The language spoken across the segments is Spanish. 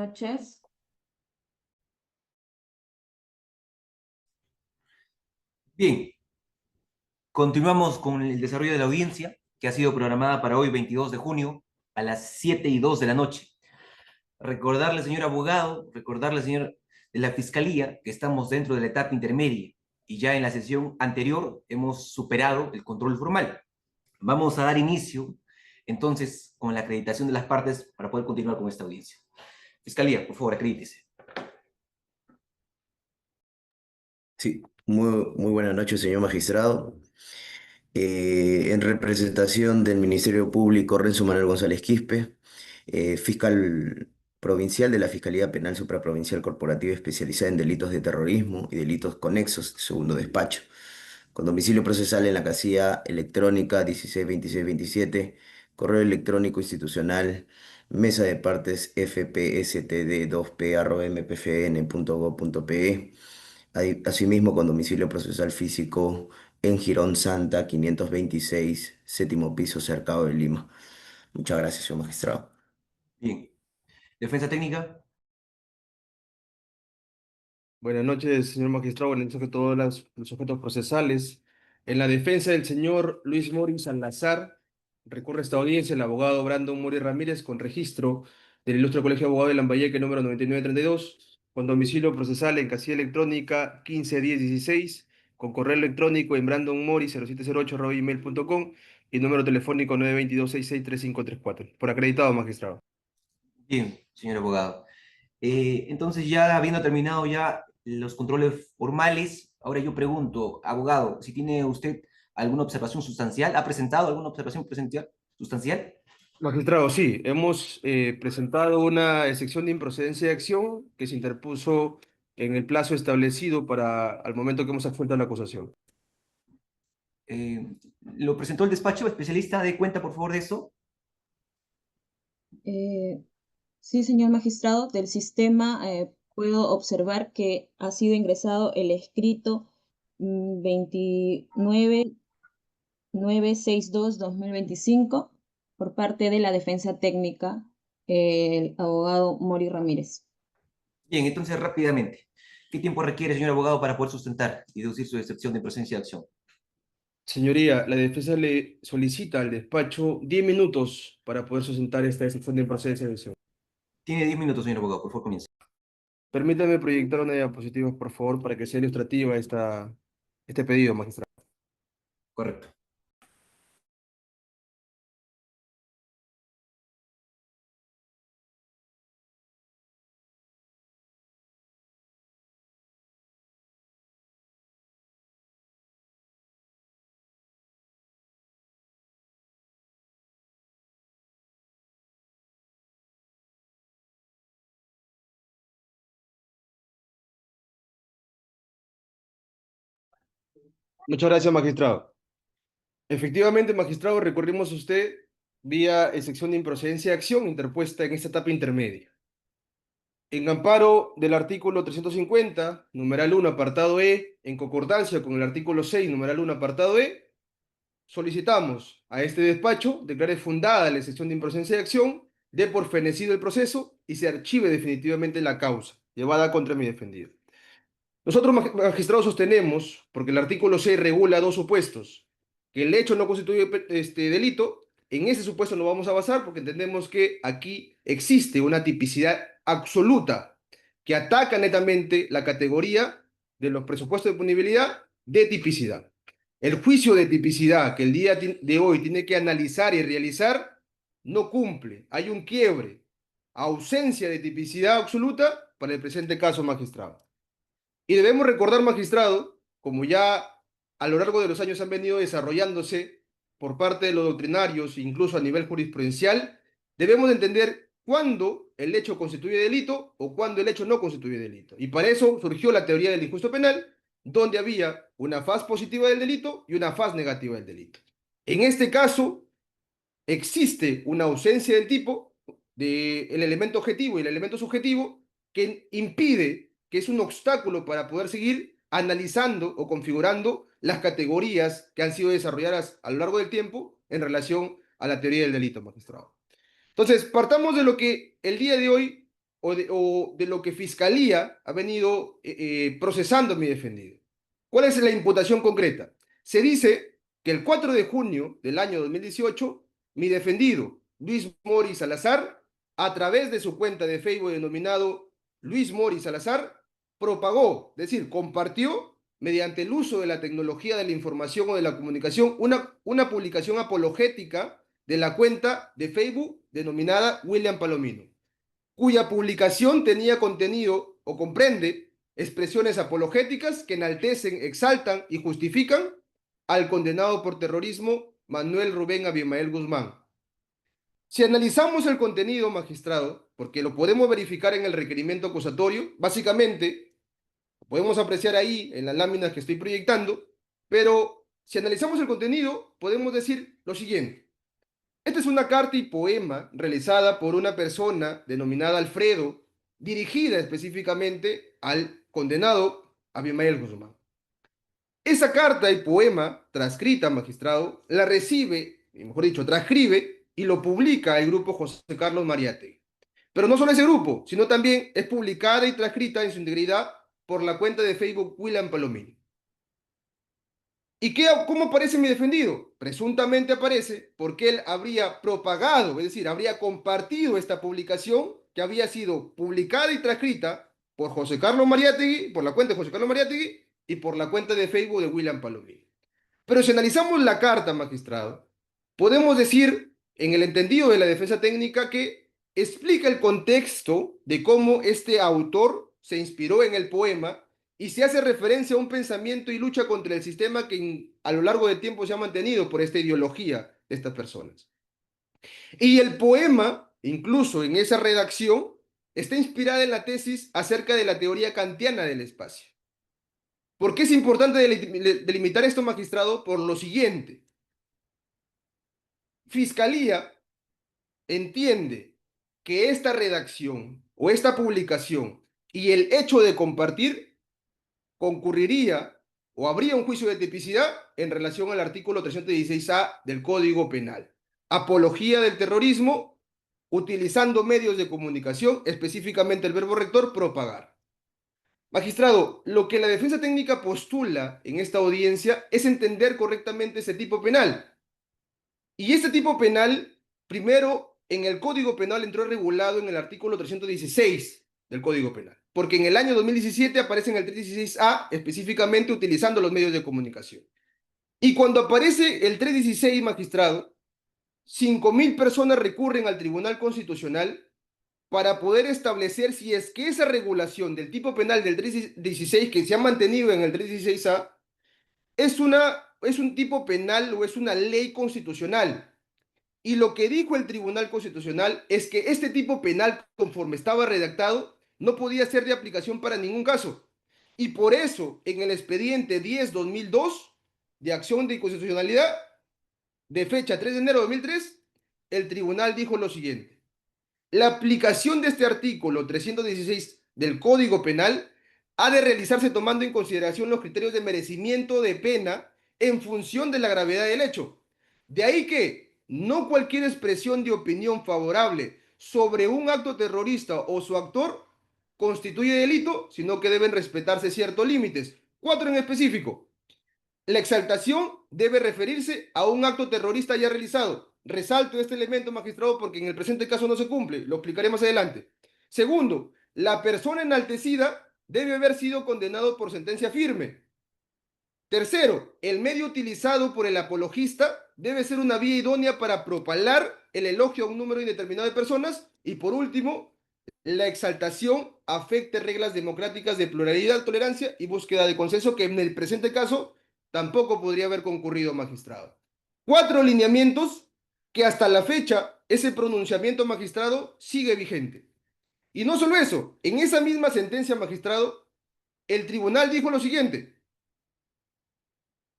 noches. Bien, continuamos con el desarrollo de la audiencia, que ha sido programada para hoy, 22 de junio, a las 7:02 de la noche. Recordarle, señor abogado, recordarle, señor de la Fiscalía, que estamos dentro de la etapa intermedia y ya en la sesión anterior hemos superado el control formal. Vamos a dar inicio, entonces, con la acreditación de las partes para poder continuar con esta audiencia. Fiscalía, por favor, acredítese. Sí, muy buenas noches, señor magistrado. En representación del Ministerio Público, Renzo Manuel González Quispe, fiscal provincial de la Fiscalía Penal Supraprovincial Corporativa especializada en delitos de terrorismo y delitos conexos, segundo despacho, con domicilio procesal en la casilla electrónica 162627, correo electrónico institucional, mesa de partes fpstd2p@mpfn.gov.pe. Asimismo, con domicilio procesal físico en Girón Santa, 526, séptimo piso, Cercado de Lima. Muchas gracias, señor magistrado. Bien. Defensa técnica. Buenas noches, señor magistrado. Buenas noches a todos los sujetos procesales. En la defensa del señor Luis Mori Salazar, recurre esta audiencia el abogado Brandon Mori Ramírez con registro del Ilustre Colegio de Abogados de Lambayeque número 9932, con domicilio procesal en casilla electrónica 151016, con correo electrónico en brandonmori0708@gmail.com y número telefónico 922-663534. Por acreditado, magistrado. Bien, señor abogado. Entonces, ya habiendo terminado ya los controles formales, ahora yo pregunto, abogado, si tiene usted alguna observación sustancial, ¿ha presentado alguna observación sustancial? Magistrado, sí, hemos presentado una excepción de improcedencia de acción que se interpuso en el plazo establecido para al momento que hemos absuelto la acusación. Eh, ¿Lo presentó el despacho especialista? ¿De cuenta, por favor, de eso? Eh, sí, señor magistrado, del sistema puedo observar que ha sido ingresado el escrito 29962-2025 por parte de la defensa técnica, el abogado Mori Ramírez. Bien, entonces rápidamente. ¿Qué tiempo requiere, señor abogado, para poder sustentar y deducir su excepción de improcedencia de acción? Señoría, la defensa le solicita al despacho 10 minutos para poder sustentar esta excepción de improcedencia de acción. Tiene 10 minutos, señor abogado, por favor, comience. Permítame proyectar una diapositiva, por favor, para que sea ilustrativa este pedido, magistrado. Correcto. Muchas gracias, magistrado. Efectivamente, magistrado, recurrimos a usted vía excepción de improcedencia de acción interpuesta en esta etapa intermedia. En amparo del artículo 350, numeral 1, apartado E, en concordancia con el artículo 6, numeral 1, apartado E, solicitamos a este despacho declare fundada la excepción de improcedencia de acción, dé por fenecido el proceso y se archive definitivamente la causa llevada contra mi defendido. Nosotros, magistrados, sostenemos, porque el artículo 6 regula dos supuestos, que el hecho no constituye delito. En ese supuesto nos vamos a basar porque entendemos que aquí existe una tipicidad absoluta que ataca netamente la categoría de los presupuestos de punibilidad de tipicidad. El juicio de tipicidad que el día de hoy tiene que analizar y realizar no cumple. Hay un quiebre, ausencia de tipicidad absoluta para el presente caso, magistrado. Y debemos recordar, magistrado, como ya a lo largo de los años han venido desarrollándose por parte de los doctrinarios, incluso a nivel jurisprudencial, debemos de entender cuándo el hecho constituye delito o cuándo el hecho no constituye delito. Y para eso surgió la teoría del injusto penal, donde había una faz positiva del delito y una faz negativa del delito. En este caso, existe una ausencia del tipo del elemento objetivo y el elemento subjetivo que impide, que es un obstáculo para poder seguir analizando o configurando las categorías que han sido desarrolladas a lo largo del tiempo en relación a la teoría del delito, magistrado. Entonces, partamos de lo que el día de hoy o de lo que Fiscalía ha venido procesando a mi defendido. ¿Cuál es la imputación concreta? Se dice que el 4 de junio del año 2018, mi defendido, Luis Mori Salazar, a través de su cuenta de Facebook denominado Luis Mori Salazar, propagó, es decir, compartió mediante el uso de la tecnología de la información o de la comunicación una publicación apologética de la cuenta de Facebook denominada William Palomino, cuya publicación tenía contenido o comprende expresiones apologéticas que enaltecen, exaltan y justifican al condenado por terrorismo Manuel Rubén Abimael Guzmán. Si analizamos el contenido, magistrado, porque lo podemos verificar en el requerimiento acusatorio, básicamente podemos apreciar ahí en las láminas que estoy proyectando, pero si analizamos el contenido, podemos decir lo siguiente. Esta es una carta y poema realizada por una persona denominada Alfredo, dirigida específicamente al condenado Abimael Guzmán. Esa carta y poema, transcrita, magistrado, la recibe, mejor dicho, transcribe y lo publica el grupo José Carlos Mariátegui. Pero no solo ese grupo, sino también es publicada y transcrita en su integridad por la cuenta de Facebook William Palomino. ¿Y cómo aparece mi defendido? Presuntamente aparece porque él habría propagado, es decir, habría compartido esta publicación que había sido publicada y transcrita por José Carlos Mariátegui, por la cuenta de José Carlos Mariátegui y por la cuenta de Facebook de William Palomino. Pero si analizamos la carta, magistrado, podemos decir, en el entendido de la defensa técnica, que explica el contexto de cómo este autor se inspiró en el poema y se hace referencia a un pensamiento y lucha contra el sistema que a lo largo del tiempo se ha mantenido por esta ideología de estas personas. Y el poema, incluso en esa redacción, está inspirada en la tesis acerca de la teoría kantiana del espacio. ¿Por qué es importante delimitar esto, magistrado? Por lo siguiente. Fiscalía entiende que esta redacción o esta publicación y el hecho de compartir concurriría o habría un juicio de tipicidad en relación al artículo 316A del Código Penal. Apología del terrorismo utilizando medios de comunicación, específicamente el verbo rector, propagar. Magistrado, lo que la defensa técnica postula en esta audiencia es entender correctamente ese tipo penal. Y este tipo penal, primero, en el Código Penal entró regulado en el artículo 316 del Código Penal, porque en el año 2017 aparece en el 316A específicamente utilizando los medios de comunicación. Y cuando aparece el 316, magistrado, 5.000 personas recurren al Tribunal Constitucional para poder establecer si es que esa regulación del tipo penal del 316 que se ha mantenido en el 316A es un tipo penal o es una ley constitucional. Y lo que dijo el Tribunal Constitucional es que este tipo penal, conforme estaba redactado, no podía ser de aplicación para ningún caso. Y por eso, en el expediente 10-2002 de acción de inconstitucionalidad, de fecha 3 de enero de 2003, el tribunal dijo lo siguiente. La aplicación de este artículo 316 del Código Penal ha de realizarse tomando en consideración los criterios de merecimiento de pena en función de la gravedad del hecho. De ahí que no cualquier expresión de opinión favorable sobre un acto terrorista o su actor constituye delito, sino que deben respetarse ciertos límites. 4 en específico. La exaltación debe referirse a un acto terrorista ya realizado. Resalto este elemento, magistrado, porque en el presente caso no se cumple. Lo explicaré más adelante. Segundo, la persona enaltecida debe haber sido condenado por sentencia firme. Tercero, el medio utilizado por el apologista debe ser una vía idónea para propalar el elogio a un número indeterminado de personas. Y por último, la exaltación afecte reglas democráticas de pluralidad, tolerancia y búsqueda de consenso, que en el presente caso tampoco podría haber concurrido, magistrado. 4 lineamientos que hasta la fecha ese pronunciamiento, magistrado, sigue vigente. Y no solo eso, en esa misma sentencia, magistrado, el tribunal dijo lo siguiente.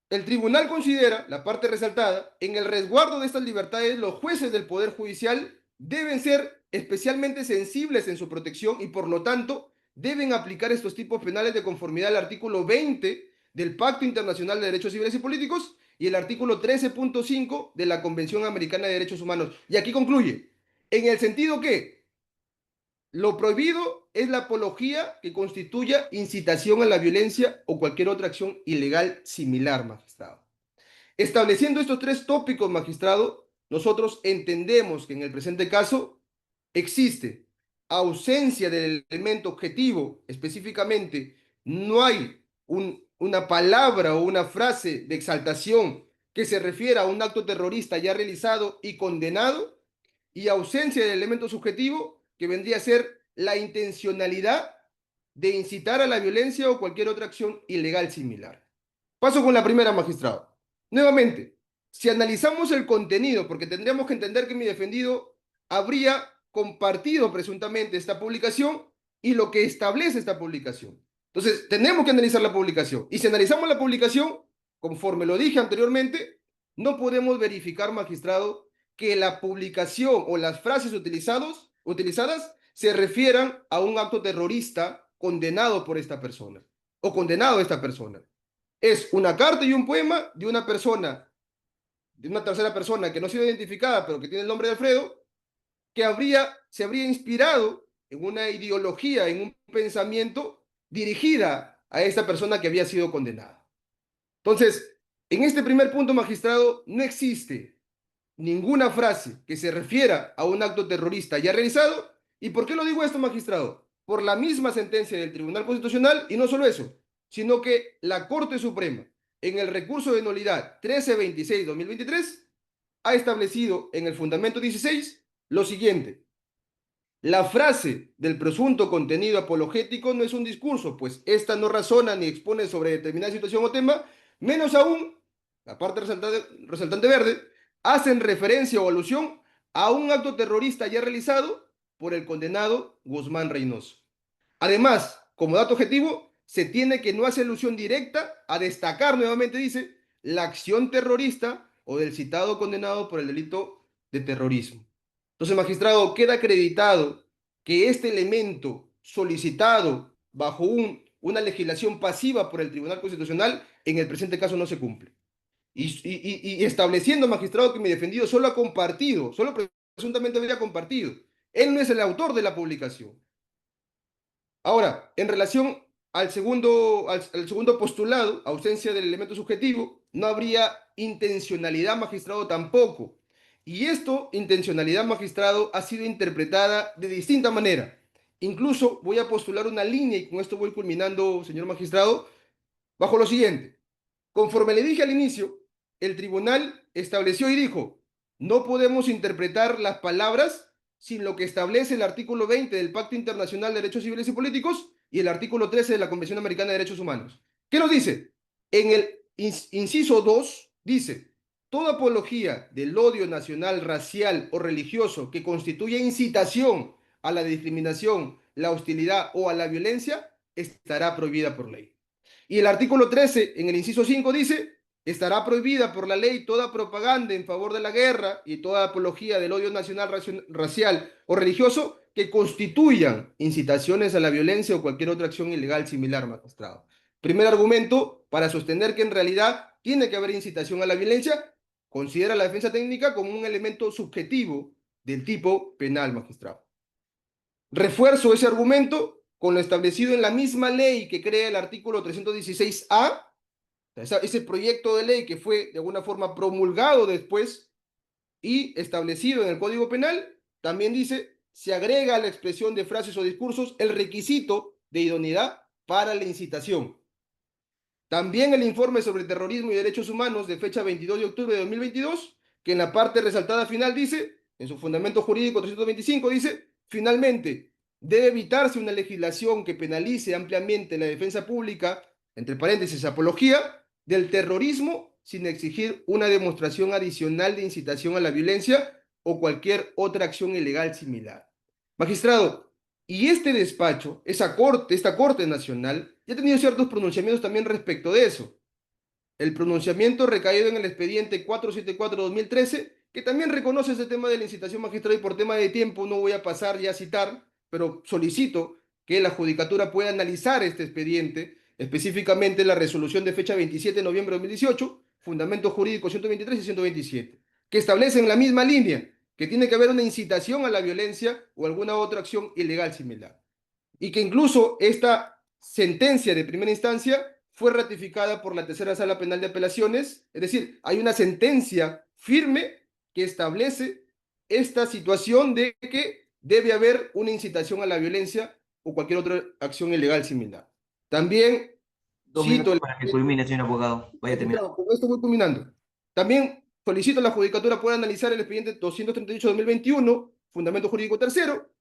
El tribunal considera, la parte resaltada, en el resguardo de estas libertades, los jueces del Poder Judicial deben ser especialmente sensibles en su protección y, por lo tanto, deben aplicar estos tipos penales de conformidad al artículo 20 del Pacto Internacional de Derechos Civiles y Políticos y el artículo 13.5 de la Convención Americana de Derechos Humanos. Y aquí concluye, en el sentido que Lo prohibido es la apología que constituya incitación a la violencia o cualquier otra acción ilegal similar, magistrado. Estableciendo estos tres tópicos, magistrado, nosotros entendemos que en el presente caso existe ausencia del elemento objetivo, específicamente no hay una palabra o una frase de exaltación que se refiera a un acto terrorista ya realizado y condenado, y ausencia del elemento subjetivo que vendría a ser la intencionalidad de incitar a la violencia o cualquier otra acción ilegal similar. Paso con la primera, magistrado. Nuevamente, si analizamos el contenido, porque tendríamos que entender que mi defendido habría compartido presuntamente esta publicación y lo que establece esta publicación. Entonces, tenemos que analizar la publicación. Y si analizamos la publicación, conforme lo dije anteriormente, no podemos verificar, magistrado, que la publicación o las frases utilizadas se refieran a un acto terrorista condenado por esta persona o condenado a esta persona. Es una carta y un poema de una persona, de una tercera persona que no ha sido identificada, pero que tiene el nombre de Alfredo, que se habría inspirado en una ideología, en un pensamiento dirigida a esta persona que había sido condenada. Entonces, en este primer punto, magistrado, no existe ninguna frase que se refiera a un acto terrorista ya realizado. ¿Y por qué lo digo esto, magistrado? Por la misma sentencia del Tribunal Constitucional, y no solo eso, sino que la Corte Suprema, en el recurso de nulidad 1326-2023, ha establecido en el fundamento 16 lo siguiente: la frase del presunto contenido apologético no es un discurso, pues ésta no razona ni expone sobre determinada situación o tema, menos aún, la parte resaltante verde, hacen referencia o alusión a un acto terrorista ya realizado por el condenado Guzmán Reynoso. Además, como dato objetivo, se tiene que no hace alusión directa a destacar, nuevamente dice, la acción terrorista o del citado condenado por el delito de terrorismo. Entonces, magistrado, queda acreditado que este elemento solicitado bajo una legislación pasiva por el Tribunal Constitucional en el presente caso no se cumple. Y estableciendo, magistrado, que mi defendido solo ha compartido, solo presuntamente habría compartido. Él no es el autor de la publicación. Ahora, en relación al segundo postulado, ausencia del elemento subjetivo, no habría intencionalidad, magistrado, tampoco. Y esto, intencionalidad, magistrado, ha sido interpretada de distinta manera. Incluso voy a postular una línea, y con esto voy culminando, señor magistrado, bajo lo siguiente. Conforme le dije al inicio, el tribunal estableció y dijo: no podemos interpretar las palabras sin lo que establece el artículo 20 del Pacto Internacional de Derechos Civiles y Políticos y el artículo 13 de la Convención Americana de Derechos Humanos. ¿Qué nos dice? En el inciso 2 dice: toda apología del odio nacional, racial o religioso que constituya incitación a la discriminación, la hostilidad o a la violencia estará prohibida por ley. Y el artículo 13, en el inciso 5, dice: estará prohibida por la ley toda propaganda en favor de la guerra y toda apología del odio nacional, racial o religioso que constituyan incitaciones a la violencia o cualquier otra acción ilegal similar, magistrado. Primer argumento para sostener que en realidad tiene que haber incitación a la violencia: considera la defensa técnica como un elemento subjetivo del tipo penal, magistrado. Refuerzo ese argumento con lo establecido en la misma ley que crea el artículo 316A, ese proyecto de ley que fue de alguna forma promulgado después y establecido en el Código Penal. También dice: se agrega a la expresión de frases o discursos el requisito de idoneidad para la incitación. También el informe sobre terrorismo y derechos humanos de fecha 22 de octubre de 2022, que en la parte resaltada final dice, en su fundamento jurídico 325, dice: finalmente, debe evitarse una legislación que penalice ampliamente la defensa pública, entre paréntesis, apología, del terrorismo sin exigir una demostración adicional de incitación a la violencia o cualquier otra acción ilegal similar. Magistrado, y este despacho, esta Corte Nacional, ya ha tenido ciertos pronunciamientos también respecto de eso. El pronunciamiento recaído en el expediente 474-2013, que también reconoce ese tema de la incitación, magistrado, y por tema de tiempo no voy a pasar ya a citar, pero solicito que la Judicatura pueda analizar este expediente, específicamente la resolución de fecha 27 de noviembre de 2018, fundamento jurídico 123 y 127, que establecen la misma línea, que tiene que haber una incitación a la violencia o alguna otra acción ilegal similar. Y que incluso esta sentencia de primera instancia fue ratificada por la Tercera Sala Penal de Apelaciones, es decir, hay una sentencia firme que establece esta situación de que debe haber una incitación a la violencia o cualquier otra acción ilegal similar. También 2 minutos cito, para que culmine, señor abogado. Vaya terminando. con esto voy culminando. También solicito a la Judicatura pueda analizar el expediente 238-2021, fundamento jurídico tercero.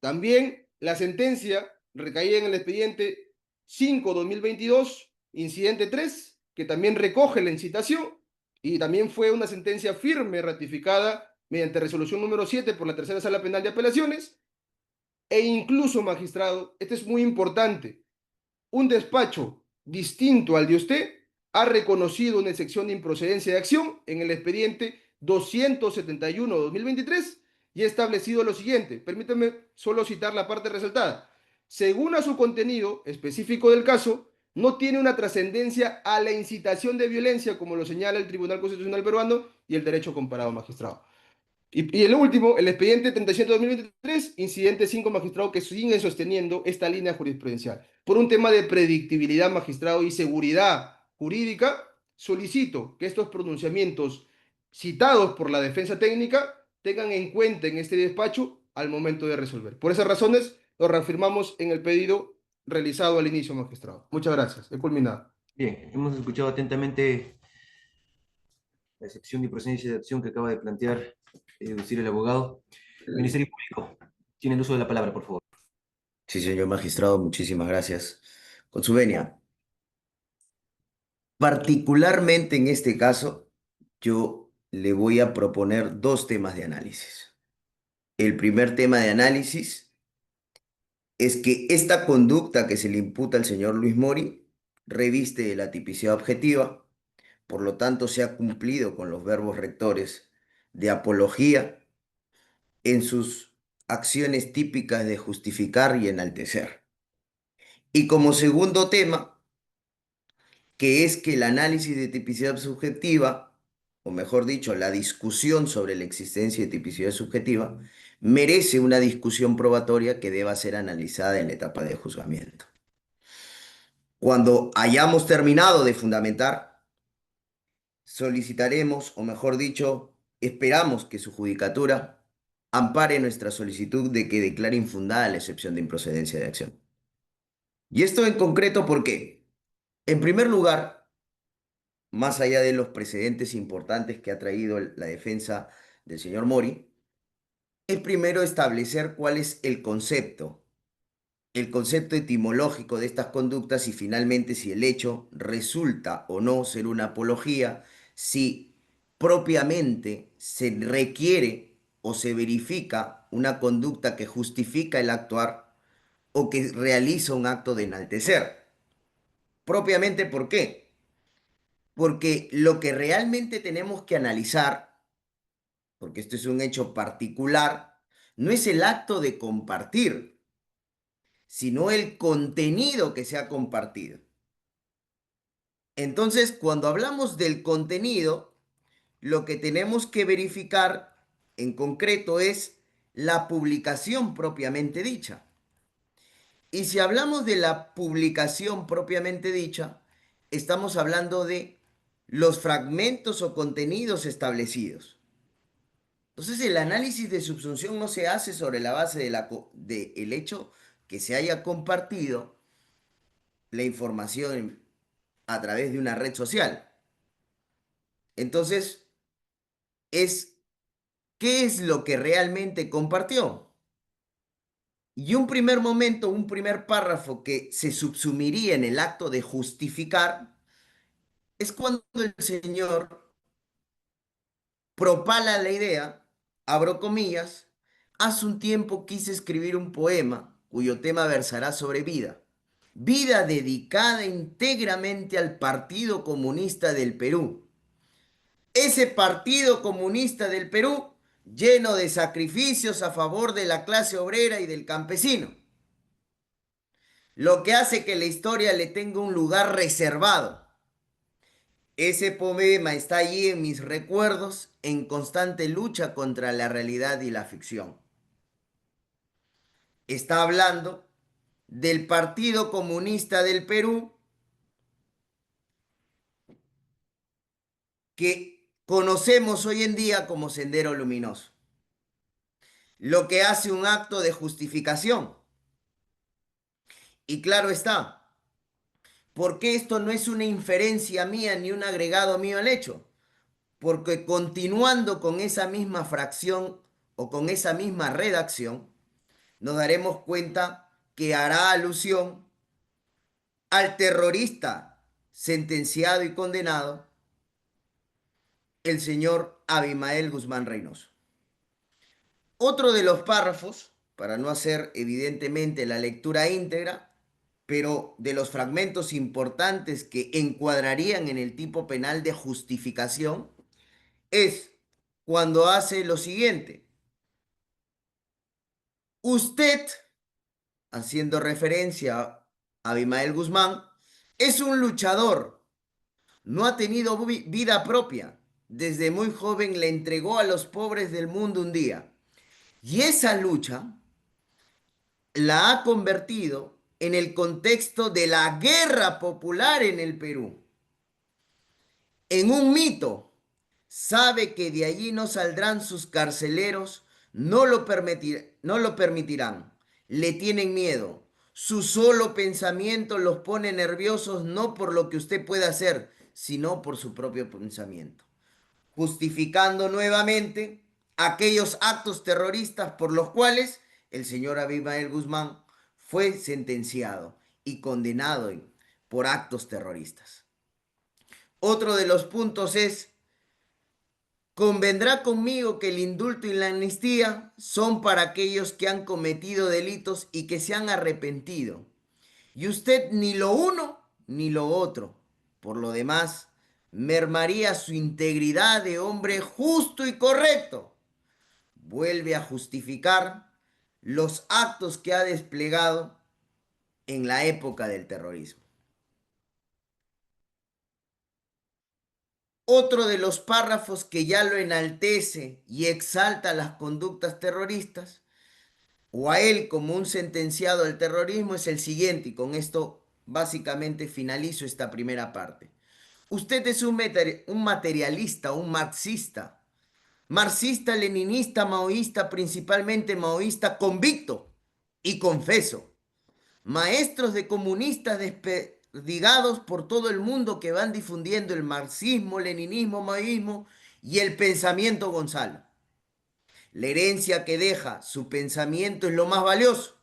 También la sentencia recaída en el expediente 5-2022, incidente 3, que también recoge la incitación y también fue una sentencia firme ratificada mediante resolución número 7 por la Tercera Sala Penal de Apelaciones. E incluso, magistrado, esto es muy importante, un despacho distinto al de usted ha reconocido una excepción de improcedencia de acción en el expediente 271-2023 y ha establecido lo siguiente. Permítame solo citar la parte resaltada. Según a su contenido específico del caso, no tiene una trascendencia a la incitación de violencia, como lo señala el Tribunal Constitucional Peruano y el derecho comparado, magistrado. Y el último, el expediente 37-2023, incidente 5, magistrado, que siguen sosteniendo esta línea jurisprudencial. Por un tema de predictibilidad, magistrado, y seguridad jurídica, solicito que estos pronunciamientos citados por la defensa técnica tengan en cuenta en este despacho al momento de resolver. Por esas razones, lo reafirmamos en el pedido realizado al inicio, magistrado. Muchas gracias. He culminado. Bien, hemos escuchado atentamente la excepción de procedencia de acción que acaba de plantear decir el abogado. Ministerio Público, tiene el uso de la palabra, por favor. Sí, señor magistrado, muchísimas gracias. Con su venia, particularmente en este caso, yo le voy a proponer dos temas de análisis. El primer tema de análisis es que esta conducta que se le imputa al señor Luis Mori reviste de la tipicidad objetiva, por lo tanto se ha cumplido con los verbos rectores de apología en sus acciones típicas de justificar y enaltecer. Y como segundo tema, que es que el análisis de tipicidad subjetiva, o mejor dicho, la discusión sobre la existencia de tipicidad subjetiva, merece una discusión probatoria que deba ser analizada en la etapa de juzgamiento. Cuando hayamos terminado de fundamentar, solicitaremos, o mejor dicho, esperamos que su judicatura ampare nuestra solicitud de que declare infundada la excepción de improcedencia de acción. Y esto en concreto, ¿por qué? En primer lugar, más allá de los precedentes importantes que ha traído la defensa del señor Mori, es primero establecer cuál es el concepto etimológico de estas conductas y finalmente si el hecho resulta o no ser una apología, si propiamente se requiere o se verifica una conducta que justifica el actuar o que realiza un acto de enaltecer. Propiamente, ¿por qué? Porque lo que realmente tenemos que analizar, porque esto es un hecho particular, no es el acto de compartir, sino el contenido que se ha compartido. Entonces, cuando hablamos del contenido, lo que tenemos que verificar en concreto es la publicación propiamente dicha. Y si hablamos de la publicación propiamente dicha, estamos hablando de los fragmentos o contenidos establecidos. Entonces, el análisis de subsunción no se hace sobre la base del hecho que se haya compartido la información a través de una red social. Entonces, ¿qué es lo que realmente compartió? Y un primer momento, un primer párrafo que se subsumiría en el acto de justificar es cuando el señor propala la idea, abro comillas, hace un tiempo quise escribir un poema cuyo tema versará sobre vida. Vida dedicada íntegramente al Partido Comunista del Perú. Ese Partido Comunista del Perú lleno de sacrificios a favor de la clase obrera y del campesino. Lo que hace que la historia le tenga un lugar reservado. Ese poema está allí en mis recuerdos, en constante lucha contra la realidad y la ficción. Está hablando del Partido Comunista del Perú, que conocemos hoy en día como Sendero Luminoso, lo que hace un acto de justificación. Y claro está, porque esto no es una inferencia mía ni un agregado mío al hecho, porque continuando con esa misma fracción o con esa misma redacción, nos daremos cuenta que hará alusión al terrorista sentenciado y condenado, el señor Abimael Guzmán Reynoso. Otro de los párrafos, para no hacer evidentemente la lectura íntegra, pero de los fragmentos importantes que encuadrarían en el tipo penal de justificación, es cuando hace lo siguiente. Usted, haciendo referencia a Abimael Guzmán, es un luchador, no ha tenido vida propia. Desde muy joven le entregó a los pobres del mundo un día. Y esa lucha la ha convertido en el contexto de la guerra popular en el Perú, en un mito. Sabe que de allí no saldrán sus carceleros, no lo permitirán, le tienen miedo. Su solo pensamiento los pone nerviosos, no por lo que usted pueda hacer, sino por su propio pensamiento, justificando nuevamente aquellos actos terroristas por los cuales el señor Abimael Guzmán fue sentenciado y condenado por actos terroristas. Otro de los puntos es: convendrá conmigo que el indulto y la amnistía son para aquellos que han cometido delitos y que se han arrepentido. Y usted ni lo uno ni lo otro. Por lo demás, mermaría su integridad de hombre justo y correcto. Vuelve a justificar los actos que ha desplegado en la época del terrorismo. Otro de los párrafos que ya lo enaltece y exalta las conductas terroristas, o a él como un sentenciado al terrorismo, es el siguiente, y con esto básicamente finalizo esta primera parte. Usted es un materialista, un marxista, leninista, maoísta, principalmente maoísta convicto y confeso. Maestros de comunistas desperdigados por todo el mundo que van difundiendo el marxismo, leninismo, maoísmo y el pensamiento Gonzalo. La herencia que deja su pensamiento es lo más valioso.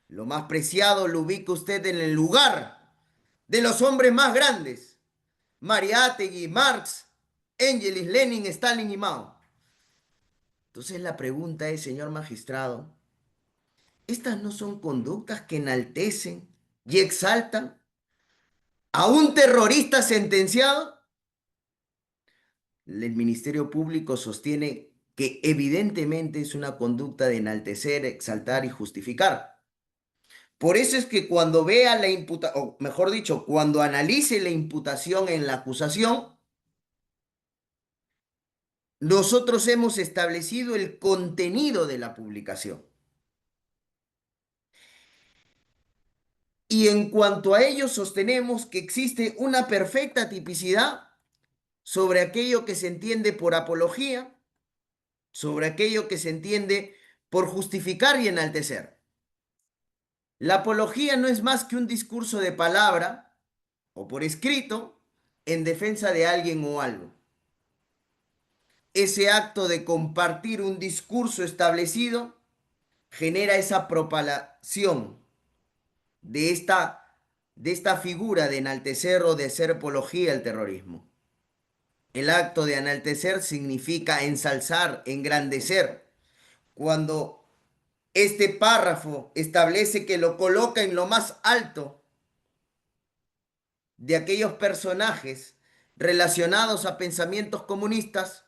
Lo más preciado lo ubica usted en el lugar de los hombres más grandes: Mariátegui, Marx, Éngeles, Lenin, Stalin y Mao. Entonces la pregunta es, señor magistrado, ¿estas no son conductas que enaltecen y exaltan a un terrorista sentenciado? El Ministerio Público sostiene que evidentemente es una conducta de enaltecer, exaltar y justificar. Por eso es que cuando vea la imputación, o mejor dicho, cuando analice la imputación en la acusación, nosotros hemos establecido el contenido de la publicación. Y en cuanto a ello, sostenemos que existe una perfecta tipicidad sobre aquello que se entiende por apología, sobre aquello que se entiende por justificar y enaltecer. La apología no es más que un discurso de palabra o por escrito en defensa de alguien o algo. Ese acto de compartir un discurso establecido genera esa propalación de esta figura de enaltecer o de hacer apología al terrorismo. El acto de enaltecer significa ensalzar, engrandecer. Cuando este párrafo establece que lo coloca en lo más alto de aquellos personajes relacionados a pensamientos comunistas,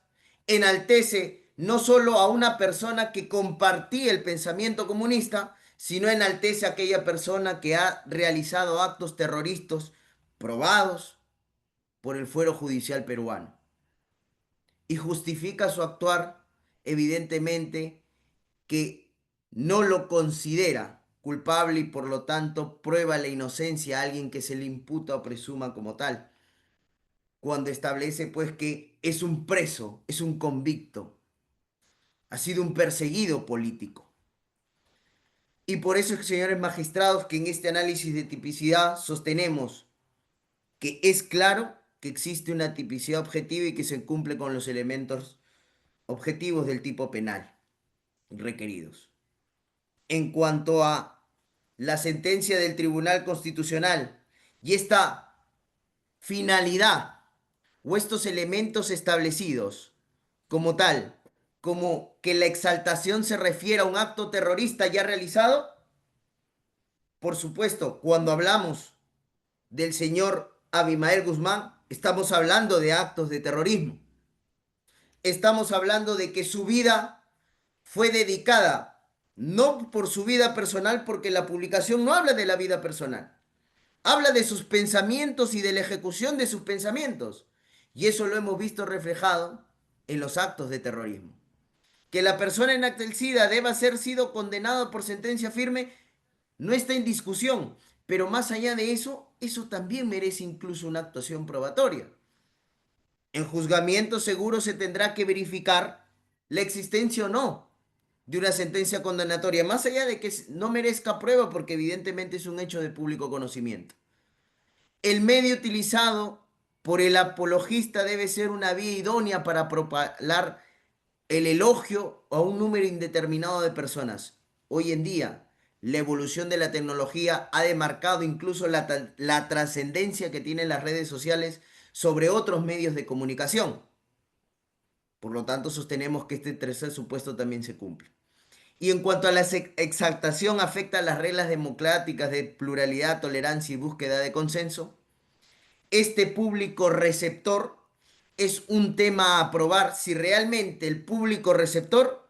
enaltece no solo a una persona que compartía el pensamiento comunista, sino enaltece a aquella persona que ha realizado actos terroristas probados, por el fuero judicial peruano y justifica su actuar, evidentemente, que no lo considera culpable y por lo tanto prueba la inocencia a alguien que se le imputa o presuma como tal, cuando establece pues que es un preso, es un convicto, ha sido un perseguido político. Y por eso, señores magistrados, que en este análisis de tipicidad sostenemos que es claro que existe una tipicidad objetiva y que se cumple con los elementos objetivos del tipo penal requeridos. En cuanto a la sentencia del Tribunal Constitucional y esta finalidad o estos elementos establecidos como tal, como que la exaltación se refiere a un acto terrorista ya realizado, por supuesto, cuando hablamos del señor Abimael Guzmán, estamos hablando de actos de terrorismo. Estamos hablando de que su vida fue dedicada, no por su vida personal, porque la publicación no habla de la vida personal, habla de sus pensamientos y de la ejecución de sus pensamientos. Y eso lo hemos visto reflejado en los actos de terrorismo. Que la persona enaltecida deba ser sido condenada por sentencia firme no está en discusión, pero más allá de eso, eso también merece incluso una actuación probatoria. En juzgamiento seguro se tendrá que verificar la existencia o no de una sentencia condenatoria, más allá de que no merezca prueba, porque evidentemente es un hecho de público conocimiento. El medio utilizado por el apologista debe ser una vía idónea para propalar el elogio a un número indeterminado de personas. Hoy en día, la evolución de la tecnología ha demarcado incluso la trascendencia que tienen las redes sociales sobre otros medios de comunicación. Por lo tanto, sostenemos que este tercer supuesto también se cumple. Y en cuanto a la exaltación afecta a las reglas democráticas de pluralidad, tolerancia y búsqueda de consenso, este público receptor es un tema a aprobar si realmente el público receptor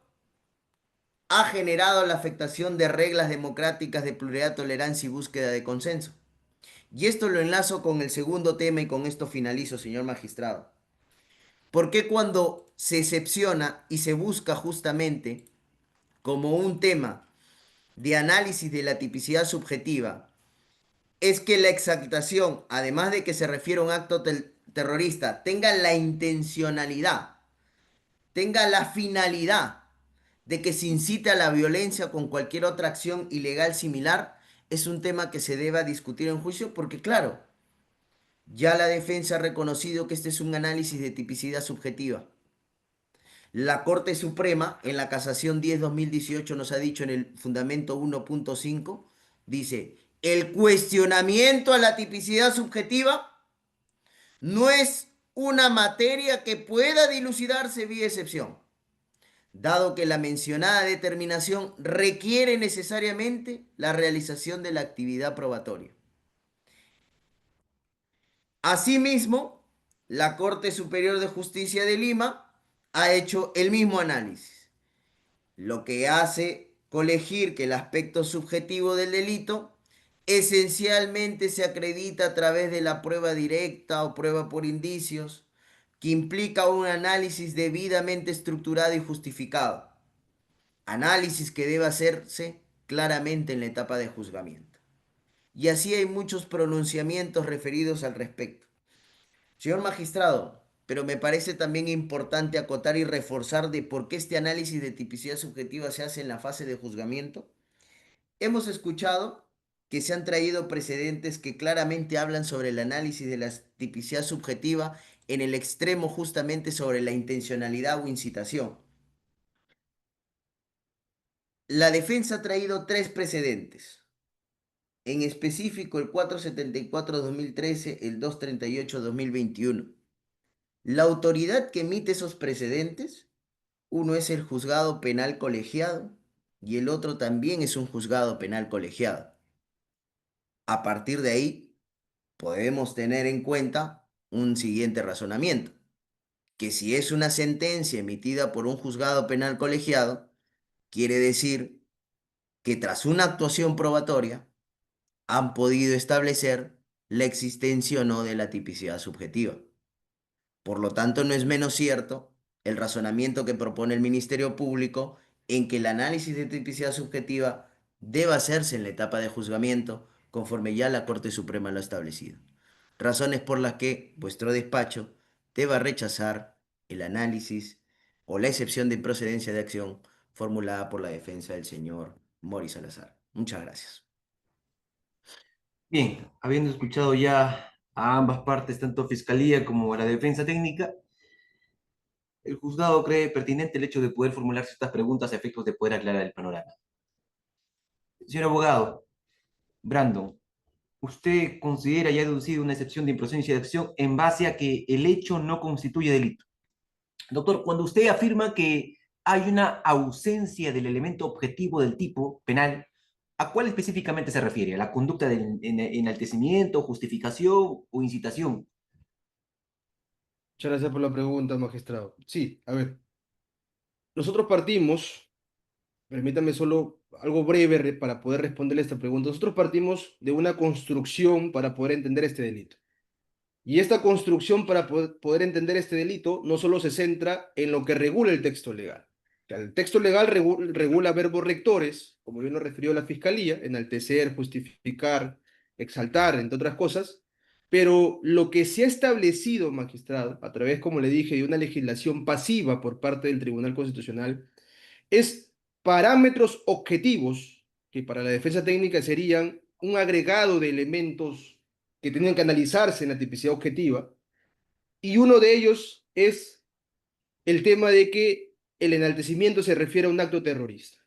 ha generado la afectación de reglas democráticas de pluralidad, tolerancia y búsqueda de consenso. Y esto lo enlazo con el segundo tema y con esto finalizo, señor magistrado. ¿Por qué cuando se excepciona y se busca justamente como un tema de análisis de la tipicidad subjetiva es que la exaltación, además de que se refiere a un acto terrorista, tenga la intencionalidad, tenga la finalidad de que se incite a la violencia con cualquier otra acción ilegal similar, es un tema que se deba discutir en juicio porque, claro, ya la defensa ha reconocido que este es un análisis de tipicidad subjetiva. La Corte Suprema, en la Casación 10-2018, nos ha dicho en el Fundamento 1.5, dice, el cuestionamiento a la tipicidad subjetiva no es una materia que pueda dilucidarse vía excepción, dado que la mencionada determinación requiere necesariamente la realización de la actividad probatoria. Asimismo, la Corte Superior de Justicia de Lima ha hecho el mismo análisis, lo que hace colegir que el aspecto subjetivo del delito esencialmente se acredita a través de la prueba directa o prueba por indicios, que implica un análisis debidamente estructurado y justificado. Análisis que debe hacerse claramente en la etapa de juzgamiento. Y así hay muchos pronunciamientos referidos al respecto. Señor magistrado, pero me parece también importante acotar y reforzar de por qué este análisis de tipicidad subjetiva se hace en la fase de juzgamiento. Hemos escuchado que se han traído precedentes que claramente hablan sobre el análisis de la tipicidad subjetiva en el extremo justamente sobre la intencionalidad o incitación. La defensa ha traído tres precedentes, en específico el 474-2013, el 238-2021. La autoridad que emite esos precedentes, uno es el juzgado penal colegiado y el otro también es un juzgado penal colegiado. A partir de ahí, podemos tener en cuenta un siguiente razonamiento, que si es una sentencia emitida por un juzgado penal colegiado, quiere decir que tras una actuación probatoria han podido establecer la existencia o no de la tipicidad subjetiva. Por lo tanto, no es menos cierto el razonamiento que propone el Ministerio Público en que el análisis de tipicidad subjetiva deba hacerse en la etapa de juzgamiento, conforme ya la Corte Suprema lo ha establecido. Razones por las que vuestro despacho deba rechazar el análisis o la excepción de improcedencia de acción formulada por la defensa del señor Mori Salazar. Muchas gracias. Bien, habiendo escuchado ya a ambas partes, tanto Fiscalía como a la defensa técnica, el juzgado cree pertinente el hecho de poder formular ciertas preguntas a efectos de poder aclarar el panorama. Señor abogado, Brandon, ¿usted considera ya deducido una excepción de improcedencia de acción en base a que el hecho no constituye delito? Doctor, cuando usted afirma que hay una ausencia del elemento objetivo del tipo penal, ¿a cuál específicamente se refiere? ¿A la conducta de enaltecimiento, justificación o incitación? Muchas gracias por la pregunta, magistrado. Sí, a ver, nosotros partimos, permítame solo algo breve para poder responderle esta pregunta. Nosotros partimos de una construcción para poder entender este delito. Y esta construcción para poder entender este delito no solo se centra en lo que regula el texto legal. O sea, el texto legal regula verbos rectores, como bien lo refirió la Fiscalía, enaltecer, justificar, exaltar, entre otras cosas, pero lo que se ha establecido, magistrado, a través, como le dije, de una legislación pasiva por parte del Tribunal Constitucional, es parámetros objetivos que para la defensa técnica serían un agregado de elementos que tenían que analizarse en la tipicidad objetiva, y uno de ellos es el tema de que el enaltecimiento se refiere a un acto terrorista.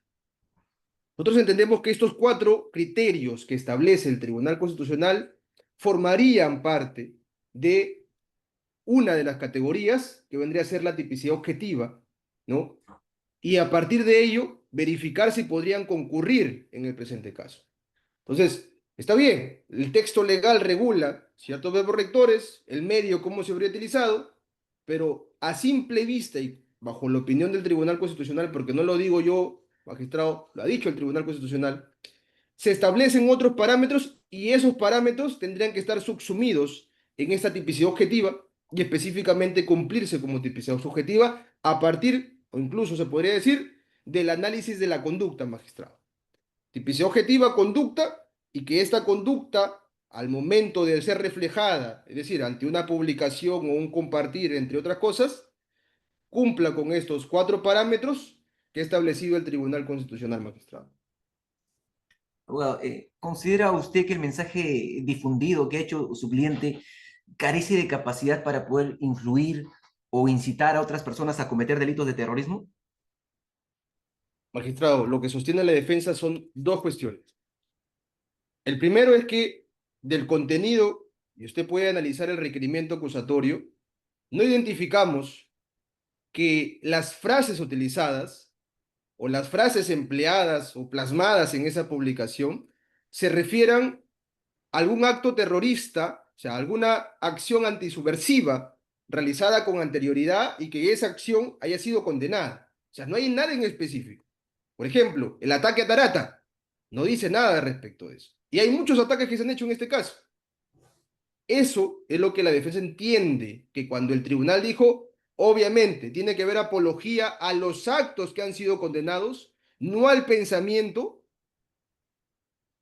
Nosotros entendemos que estos 4 criterios que establece el Tribunal Constitucional formarían parte de una de las categorías que vendría a ser la tipicidad objetiva, ¿no? Y a partir de ello, verificar si podrían concurrir en el presente caso. Entonces, está bien, el texto legal regula ciertos verbos rectores, el medio, cómo se habría utilizado, pero a simple vista y bajo la opinión del Tribunal Constitucional, porque no lo digo yo, magistrado, lo ha dicho el Tribunal Constitucional, se establecen otros parámetros y esos parámetros tendrían que estar subsumidos en esta tipicidad objetiva y específicamente cumplirse como tipicidad subjetiva a partir, o incluso se podría decir, del análisis de la conducta, magistrado. Tipicidad objetiva, conducta, y que esta conducta, al momento de ser reflejada, es decir, ante una publicación o un compartir, entre otras cosas, cumpla con estos 4 parámetros que ha establecido el Tribunal Constitucional, magistrado. Abogado, ¿considera usted que el mensaje difundido que ha hecho su cliente carece de capacidad para poder influir o incitar a otras personas a cometer delitos de terrorismo? Magistrado, lo que sostiene la defensa son 2 cuestiones. El primero es que del contenido, y usted puede analizar el requerimiento acusatorio, no identificamos que las frases utilizadas o las frases empleadas o plasmadas en esa publicación se refieran a algún acto terrorista, o sea, alguna acción antisubversiva realizada con anterioridad y que esa acción haya sido condenada. O sea, no hay nada en específico. Por ejemplo, el ataque a Tarata no dice nada respecto de eso. Y hay muchos ataques que se han hecho en este caso. Eso es lo que la defensa entiende, que cuando el tribunal dijo, obviamente, tiene que haber apología a los actos que han sido condenados, no al pensamiento,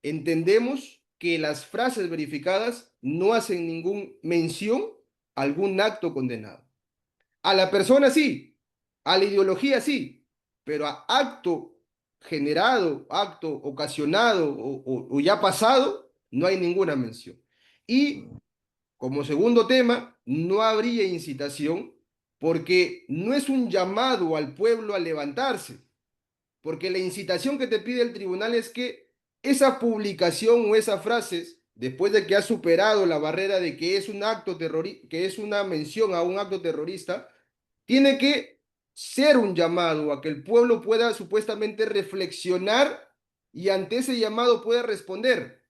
entendemos que las frases verificadas no hacen ninguna mención a algún acto condenado. A la persona sí, a la ideología sí, pero a acto generado, acto ocasionado o ya pasado, no hay ninguna mención. Y como segundo tema, no habría incitación porque no es un llamado al pueblo a levantarse, porque la incitación que te pide el tribunal es que esa publicación o esas frases, después de que ha superado la barrera de que es un acto terrorista, que es una mención a un acto terrorista, tiene que ser un llamado a que el pueblo pueda supuestamente reflexionar y ante ese llamado pueda responder.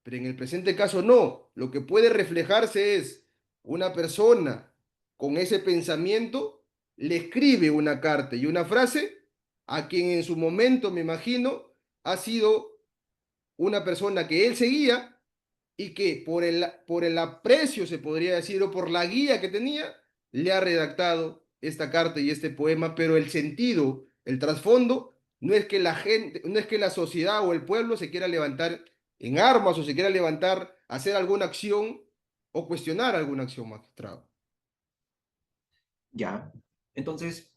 Pero en el presente caso no. Lo que puede reflejarse es una persona con ese pensamiento le escribe una carta y una frase a quien en su momento, me imagino, ha sido una persona que él seguía y que por el aprecio, se podría decir, o por la guía que tenía, le ha redactado esta carta y este poema, pero el sentido, el trasfondo, no es que la gente, no es que la sociedad o el pueblo se quiera levantar en armas o se quiera levantar, hacer alguna acción o cuestionar alguna acción, magistrado. Ya. Entonces,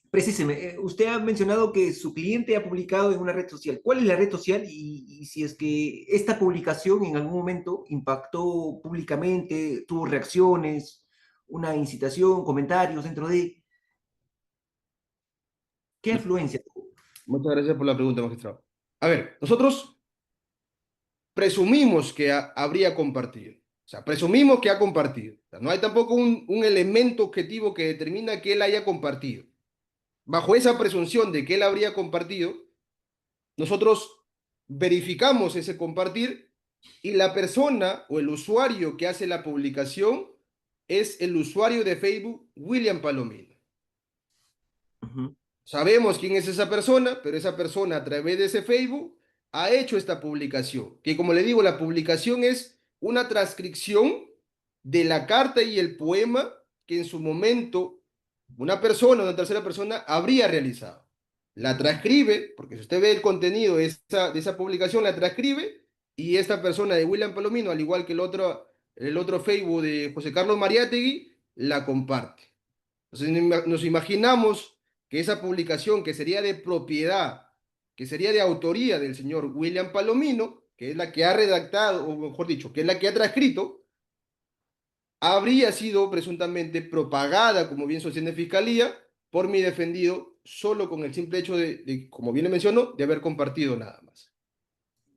precíseme, usted ha mencionado que su cliente ha publicado en una red social. ¿Cuál es la red social y si es que esta publicación en algún momento impactó públicamente, tuvo reacciones, una incitación, comentarios dentro de... ¿Qué afluencia tuvo? Muchas gracias por la pregunta, magistrado. A ver, nosotros presumimos que habría compartido. O sea, presumimos que ha compartido. O sea, no hay tampoco un elemento objetivo que determina que él haya compartido. Bajo esa presunción de que él habría compartido, nosotros verificamos ese compartir y la persona o el usuario que hace la publicación es el usuario de Facebook William Palomino. Ujú. Sabemos quién es esa persona, pero esa persona a través de ese Facebook ha hecho esta publicación, que como le digo, la publicación es una transcripción de la carta y el poema que en su momento una persona, una tercera persona, habría realizado. La transcribe, porque si usted ve el contenido de esa publicación, la transcribe y esta persona de William Palomino, al igual que el otro Facebook de José Carlos Mariátegui, la comparte. Entonces nos imaginamos que esa publicación que sería de propiedad, que sería de autoría del señor William Palomino, que es la que ha redactado, o mejor dicho, que es la que ha transcrito, habría sido presuntamente propagada, como bien sostiene Fiscalía, por mi defendido, solo con el simple hecho como bien le menciono, de haber compartido nada más.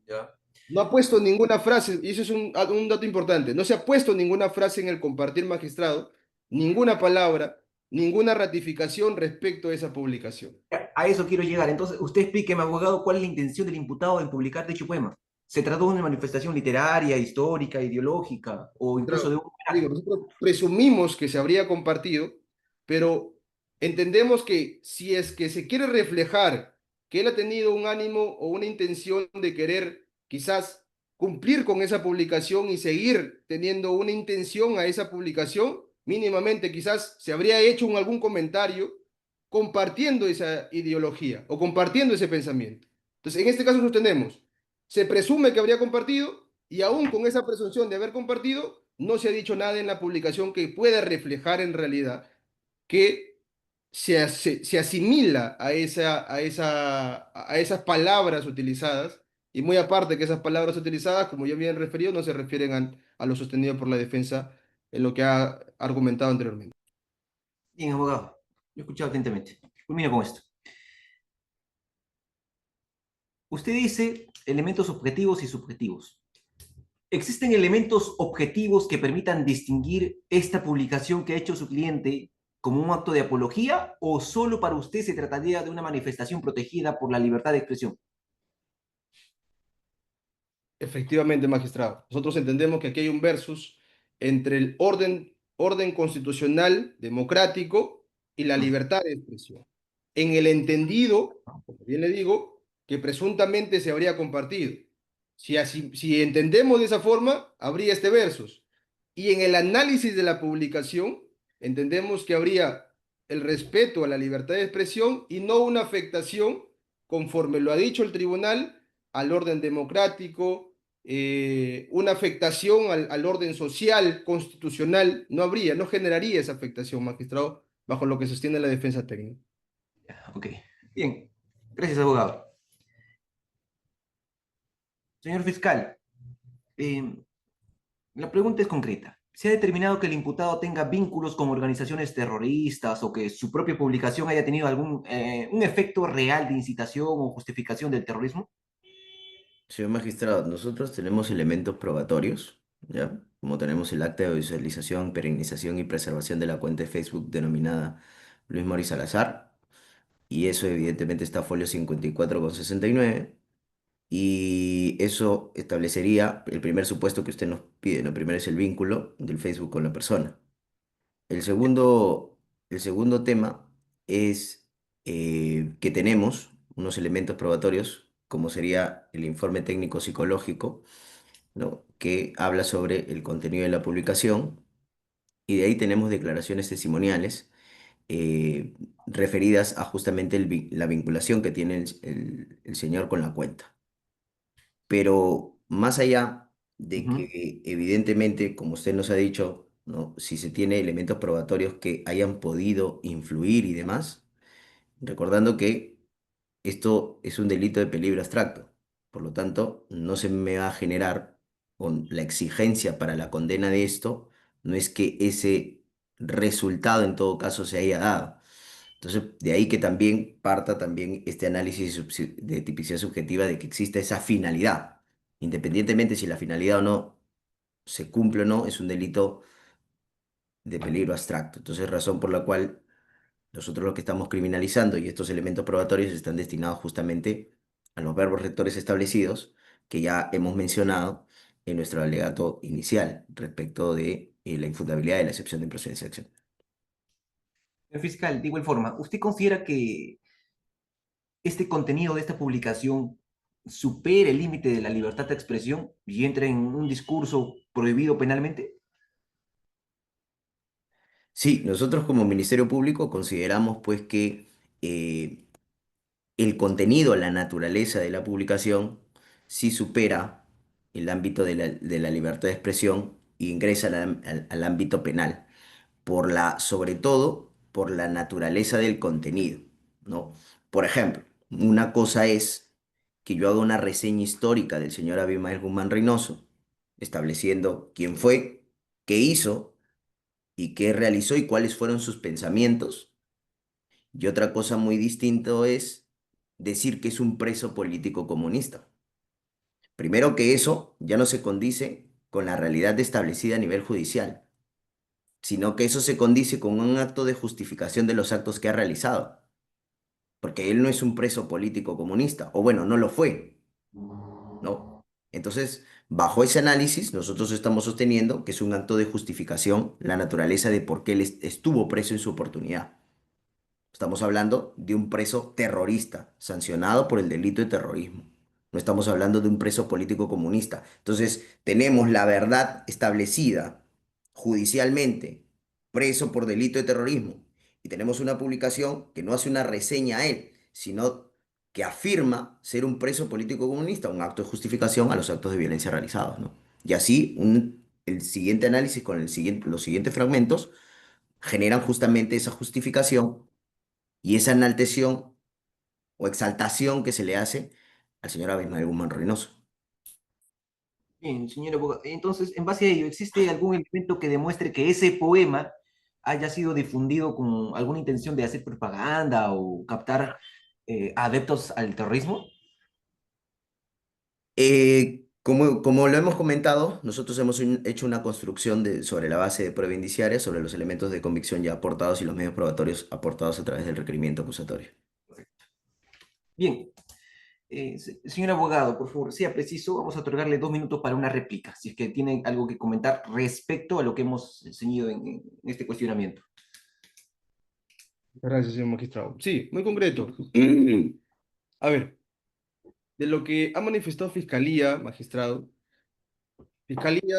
Ya. No ha puesto ninguna frase, y eso es un dato importante, no se ha puesto ninguna frase en el compartir, magistrado, ninguna palabra, ninguna ratificación respecto a esa publicación. A eso quiero llegar. Entonces, usted explíqueme, abogado, cuál es la intención del imputado en publicar dicho poema. ¿Se trató de una manifestación literaria, histórica, ideológica o incluso de un Digo, homenaje? nosotros presumimos que se habría compartido, pero entendemos que si es que se quiere reflejar que él ha tenido un ánimo o una intención de querer quizás cumplir con esa publicación y seguir teniendo una intención a esa publicación, mínimamente quizás se habría hecho algún comentario compartiendo esa ideología o compartiendo ese pensamiento. Entonces, en este caso sostenemos, se presume que habría compartido y aún con esa presunción de haber compartido, no se ha dicho nada en la publicación que pueda reflejar en realidad que se asimila a esas palabras utilizadas, y muy aparte que esas palabras utilizadas, como ya bien referido, no se refieren a lo sostenido por la defensa en lo que ha argumentado anteriormente. Bien, abogado. Lo he escuchado atentamente. Culmino con esto. Usted dice elementos objetivos y subjetivos. ¿Existen elementos objetivos que permitan distinguir esta publicación que ha hecho su cliente como un acto de apología o solo para usted se trataría de una manifestación protegida por la libertad de expresión? Efectivamente, magistrado. Nosotros entendemos que aquí hay un versus entre el orden constitucional democrático y la Mm. libertad de expresión. En el entendido, como bien le digo, que presuntamente se habría compartido. Si entendemos de esa forma, habría este versus. Y en el análisis de la publicación, entendemos que habría el respeto a la libertad de expresión y no una afectación, conforme lo ha dicho el tribunal, al orden democrático, una afectación al orden social, constitucional, no habría, no generaría esa afectación, magistrado, bajo lo que sostiene la defensa técnica. Ok, bien. Gracias, abogado. Señor fiscal, eh, la pregunta es concreta. ¿Se ha determinado que el imputado tenga vínculos con organizaciones terroristas o que su propia publicación haya tenido algún un efecto real de incitación o justificación del terrorismo? Señor magistrado, nosotros tenemos elementos probatorios, ¿ya? Como tenemos el acta de visualización, perennización y preservación de la cuenta de Facebook denominada Luis Mori Salazar, y eso evidentemente está a folio 54,69, y eso establecería el primer supuesto que usted nos pide. Lo primero es el vínculo del Facebook con la persona. El segundo, el segundo tema es que tenemos unos elementos probatorios, como sería el informe técnico psicológico, ¿no? Que habla sobre el contenido de la publicación y de ahí tenemos declaraciones testimoniales referidas a justamente la vinculación que tiene el señor con la cuenta. Pero más allá de Ujú. que evidentemente, como usted nos ha dicho, ¿no? Si se tiene elementos probatorios que hayan podido influir y demás, recordando que esto es un delito de peligro abstracto. Por lo tanto, no se me va a generar con la exigencia para la condena de esto, no es que ese resultado en todo caso se haya dado. Entonces, de ahí que también parta también este análisis de tipicidad subjetiva de que existe esa finalidad. Independientemente si la finalidad o no se cumple o no, es un delito de peligro abstracto. Entonces, razón por la cual nosotros lo que estamos criminalizando y estos elementos probatorios están destinados justamente a los verbos rectores establecidos que ya hemos mencionado en nuestro alegato inicial respecto de la infundabilidad de la excepción de improcedencia de acción. Señor fiscal, de igual forma, ¿usted considera que este contenido de esta publicación supere el límite de la libertad de expresión y entre en un discurso prohibido penalmente? Sí, nosotros como Ministerio Público consideramos pues que el contenido, la naturaleza de la publicación sí supera el ámbito de la libertad de expresión e ingresa al ámbito penal, sobre todo por la naturaleza del contenido, ¿no? Por ejemplo, una cosa es que yo haga una reseña histórica del señor Abimael Guzmán Reynoso, estableciendo quién fue, qué hizo y qué realizó y cuáles fueron sus pensamientos. Y otra cosa muy distinta es decir que es un preso político comunista. Primero que eso ya no se condice con la realidad establecida a nivel judicial, sino que eso se condice con un acto de justificación de los actos que ha realizado, porque él no es un preso político comunista, o bueno, no lo fue, ¿no? Entonces, bajo ese análisis, nosotros estamos sosteniendo que es un acto de justificación la naturaleza de por qué él estuvo preso en su oportunidad. Estamos hablando de un preso terrorista, sancionado por el delito de terrorismo. No estamos hablando de un preso político comunista. Entonces, tenemos la verdad establecida judicialmente, preso por delito de terrorismo, y tenemos una publicación que no hace una reseña a él, sino que afirma ser un preso político comunista, un acto de justificación a los actos de violencia realizados, ¿no? Y así, el siguiente análisis con los siguientes fragmentos generan justamente esa justificación y esa enalteción o exaltación que se le hace al señor Abimael Guzmán Reynoso. Bien, señor abogado. Entonces, en base a ello, ¿existe algún elemento que demuestre que ese poema haya sido difundido con alguna intención de hacer propaganda o captar adeptos al terrorismo? Como lo hemos comentado, nosotros hemos hecho una construcción sobre la base de prueba indiciaria, sobre los elementos de convicción ya aportados y los medios probatorios aportados a través del requerimiento acusatorio. Bien, señor abogado, por favor, sea preciso, vamos a otorgarle 2 minutos para una réplica, si es que tiene algo que comentar respecto a lo que hemos enseñado en este cuestionamiento. Gracias, señor magistrado. Sí, muy concreto. A ver, de lo que ha manifestado Fiscalía, magistrado, Fiscalía,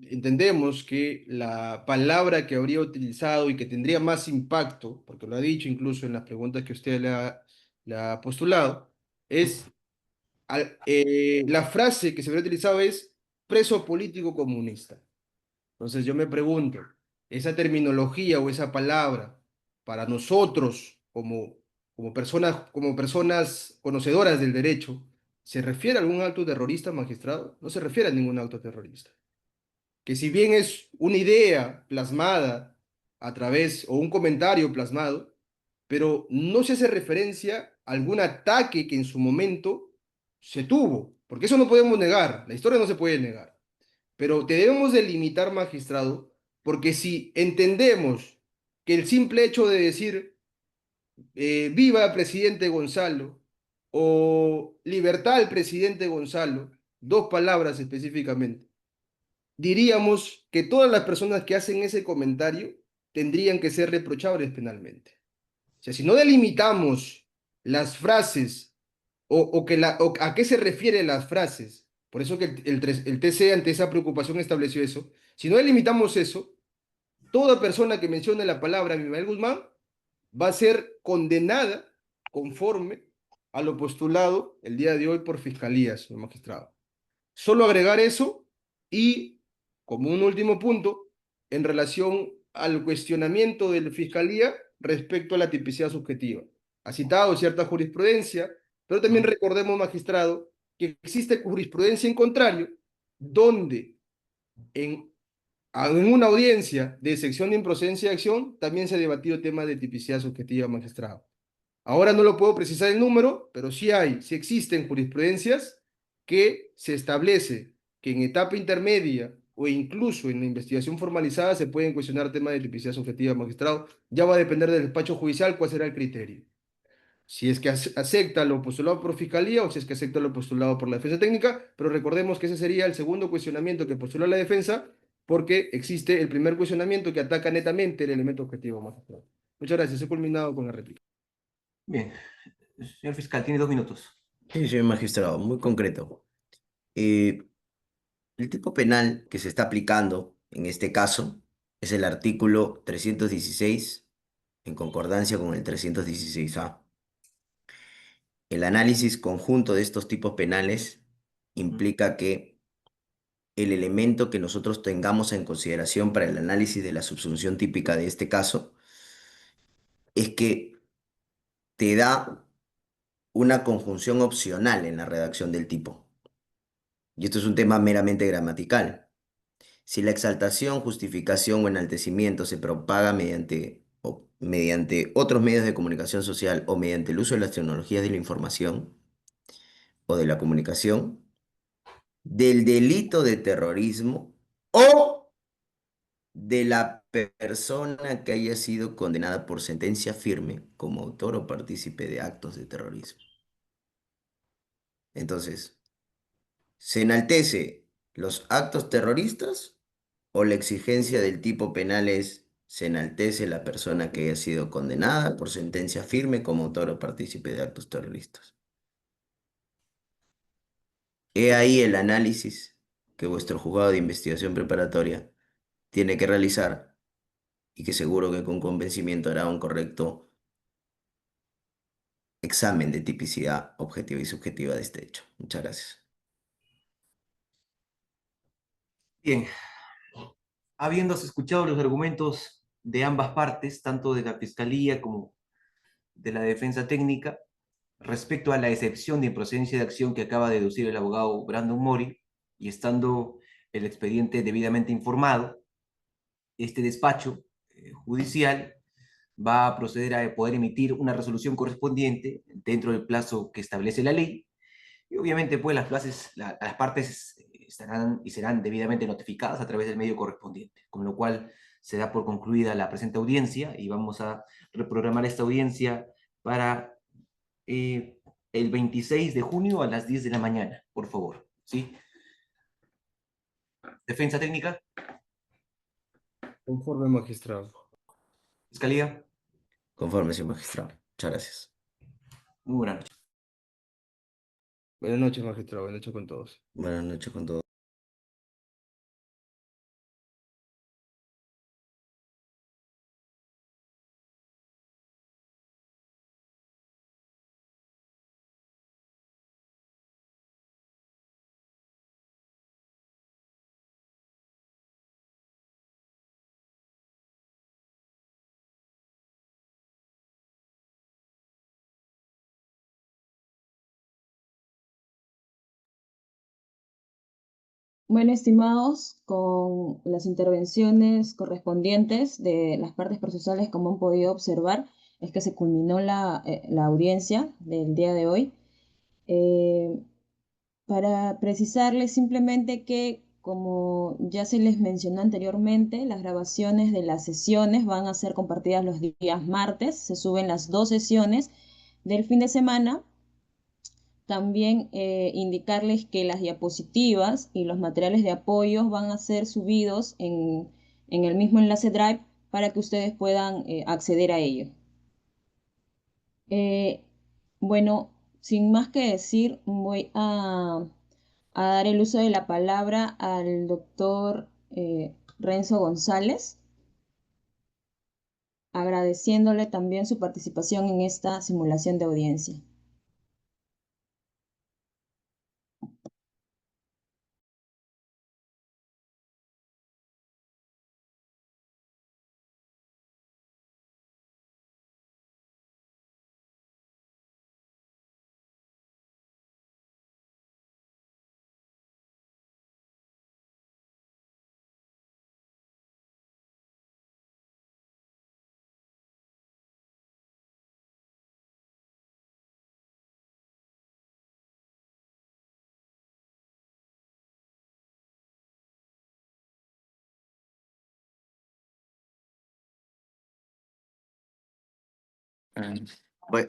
entendemos que la palabra que habría utilizado y que tendría más impacto, porque lo ha dicho incluso en las preguntas que usted le ha postulado, es la frase que se habría utilizado es preso político comunista. Entonces yo me pregunto, esa terminología o esa palabra para nosotros como personas conocedoras del derecho, ¿se refiere a algún acto terrorista, magistrado? No se refiere a ningún acto terrorista. Que si bien es una idea plasmada a través o un comentario plasmado, pero no se hace referencia a algún ataque que en su momento se tuvo, porque eso no podemos negar, la historia no se puede negar. Pero debemos delimitar, magistrado, porque si entendemos que el simple hecho de decir viva presidente Gonzalo o libertad al presidente Gonzalo, dos palabras específicamente, diríamos que todas las personas que hacen ese comentario tendrían que ser reprochables penalmente. O sea, si no delimitamos las frases o a qué se refieren las frases Por eso que el TC ante esa preocupación estableció eso. Si no delimitamos eso, toda persona que mencione la palabra Abimael Guzmán va a ser condenada conforme a lo postulado el día de hoy por fiscalía, señor magistrado. Solo agregar eso y, como un último punto, en relación al cuestionamiento de la fiscalía respecto a la tipicidad subjetiva. Ha citado cierta jurisprudencia, pero también recordemos, magistrado, que existe jurisprudencia en contrario, donde en en una audiencia de sección de improcedencia de acción también se ha debatido el tema de tipicidad subjetiva, magistrado. Ahora no lo puedo precisar el número, pero sí existen jurisprudencias que se establece que en etapa intermedia o incluso en la investigación formalizada se pueden cuestionar temas de tipicidad subjetiva, magistrado. Ya va a depender del despacho judicial cuál será el criterio. Si es que acepta lo postulado por fiscalía o si es que acepta lo postulado por la defensa técnica, pero recordemos que ese sería el segundo cuestionamiento que postuló la defensa, porque existe el primer cuestionamiento que ataca netamente el elemento objetivo, magistrado. Muchas gracias. He culminado con la réplica. Bien, señor fiscal, tiene 2 minutos. Sí, señor magistrado, muy concreto. Eh, el tipo penal que se está aplicando en este caso es el artículo 316 en concordancia con el 316A. El análisis conjunto de estos tipos penales implica que el elemento que nosotros tengamos en consideración para el análisis de la subsunción típica de este caso es que te da una conjunción opcional en la redacción del tipo. Y esto es un tema meramente gramatical. Si la exaltación, justificación o enaltecimiento se propaga mediante otros medios de comunicación social o mediante el uso de las tecnologías de la información o de la comunicación, del delito de terrorismo o de la persona que haya sido condenada por sentencia firme como autor o partícipe de actos de terrorismo. Entonces, ¿se enaltece los actos terroristas o la exigencia del tipo penal es se enaltece la persona que haya sido condenada por sentencia firme como autor o partícipe de actos terroristas? He ahí el análisis que vuestro juzgado de investigación preparatoria tiene que realizar y que seguro que con convencimiento hará un correcto examen de tipicidad objetiva y subjetiva de este hecho. Muchas gracias. Bien, habiéndose escuchado los argumentos de ambas partes, tanto de la fiscalía como de la defensa técnica, respecto a la excepción de improcedencia de acción que acaba de deducir el abogado Brandon Mori, y estando el expediente debidamente informado, este despacho judicial va a proceder a poder emitir una resolución correspondiente dentro del plazo que establece la ley. Y obviamente, pues las partes estarán y serán debidamente notificadas a través del medio correspondiente, con lo cual se da por concluida la presente audiencia y vamos a reprogramar esta audiencia para el 26 de junio a las 10 de la mañana, por favor. ¿Sí? Defensa técnica, Conforme, magistrado. fiscalía, Conforme, señor magistrado. Muchas gracias. muy buenas noches. Buenas noches, magistrado. Buenas noches con todos. Buenas noches con todos. Bueno, estimados, con las intervenciones correspondientes de las partes procesales, como han podido observar, es que se culminó la audiencia del día de hoy. Para precisarles simplemente que, como ya se les mencionó anteriormente, las grabaciones de las sesiones van a ser compartidas los días martes. Se suben las 2 sesiones del fin de semana. También indicarles que las diapositivas y los materiales de apoyo van a ser subidos en el mismo enlace Drive para que ustedes puedan acceder a ello. Bueno, sin más que decir, voy a a dar el uso de la palabra al doctor Renzo González, agradeciéndole también su participación en esta simulación de audiencia.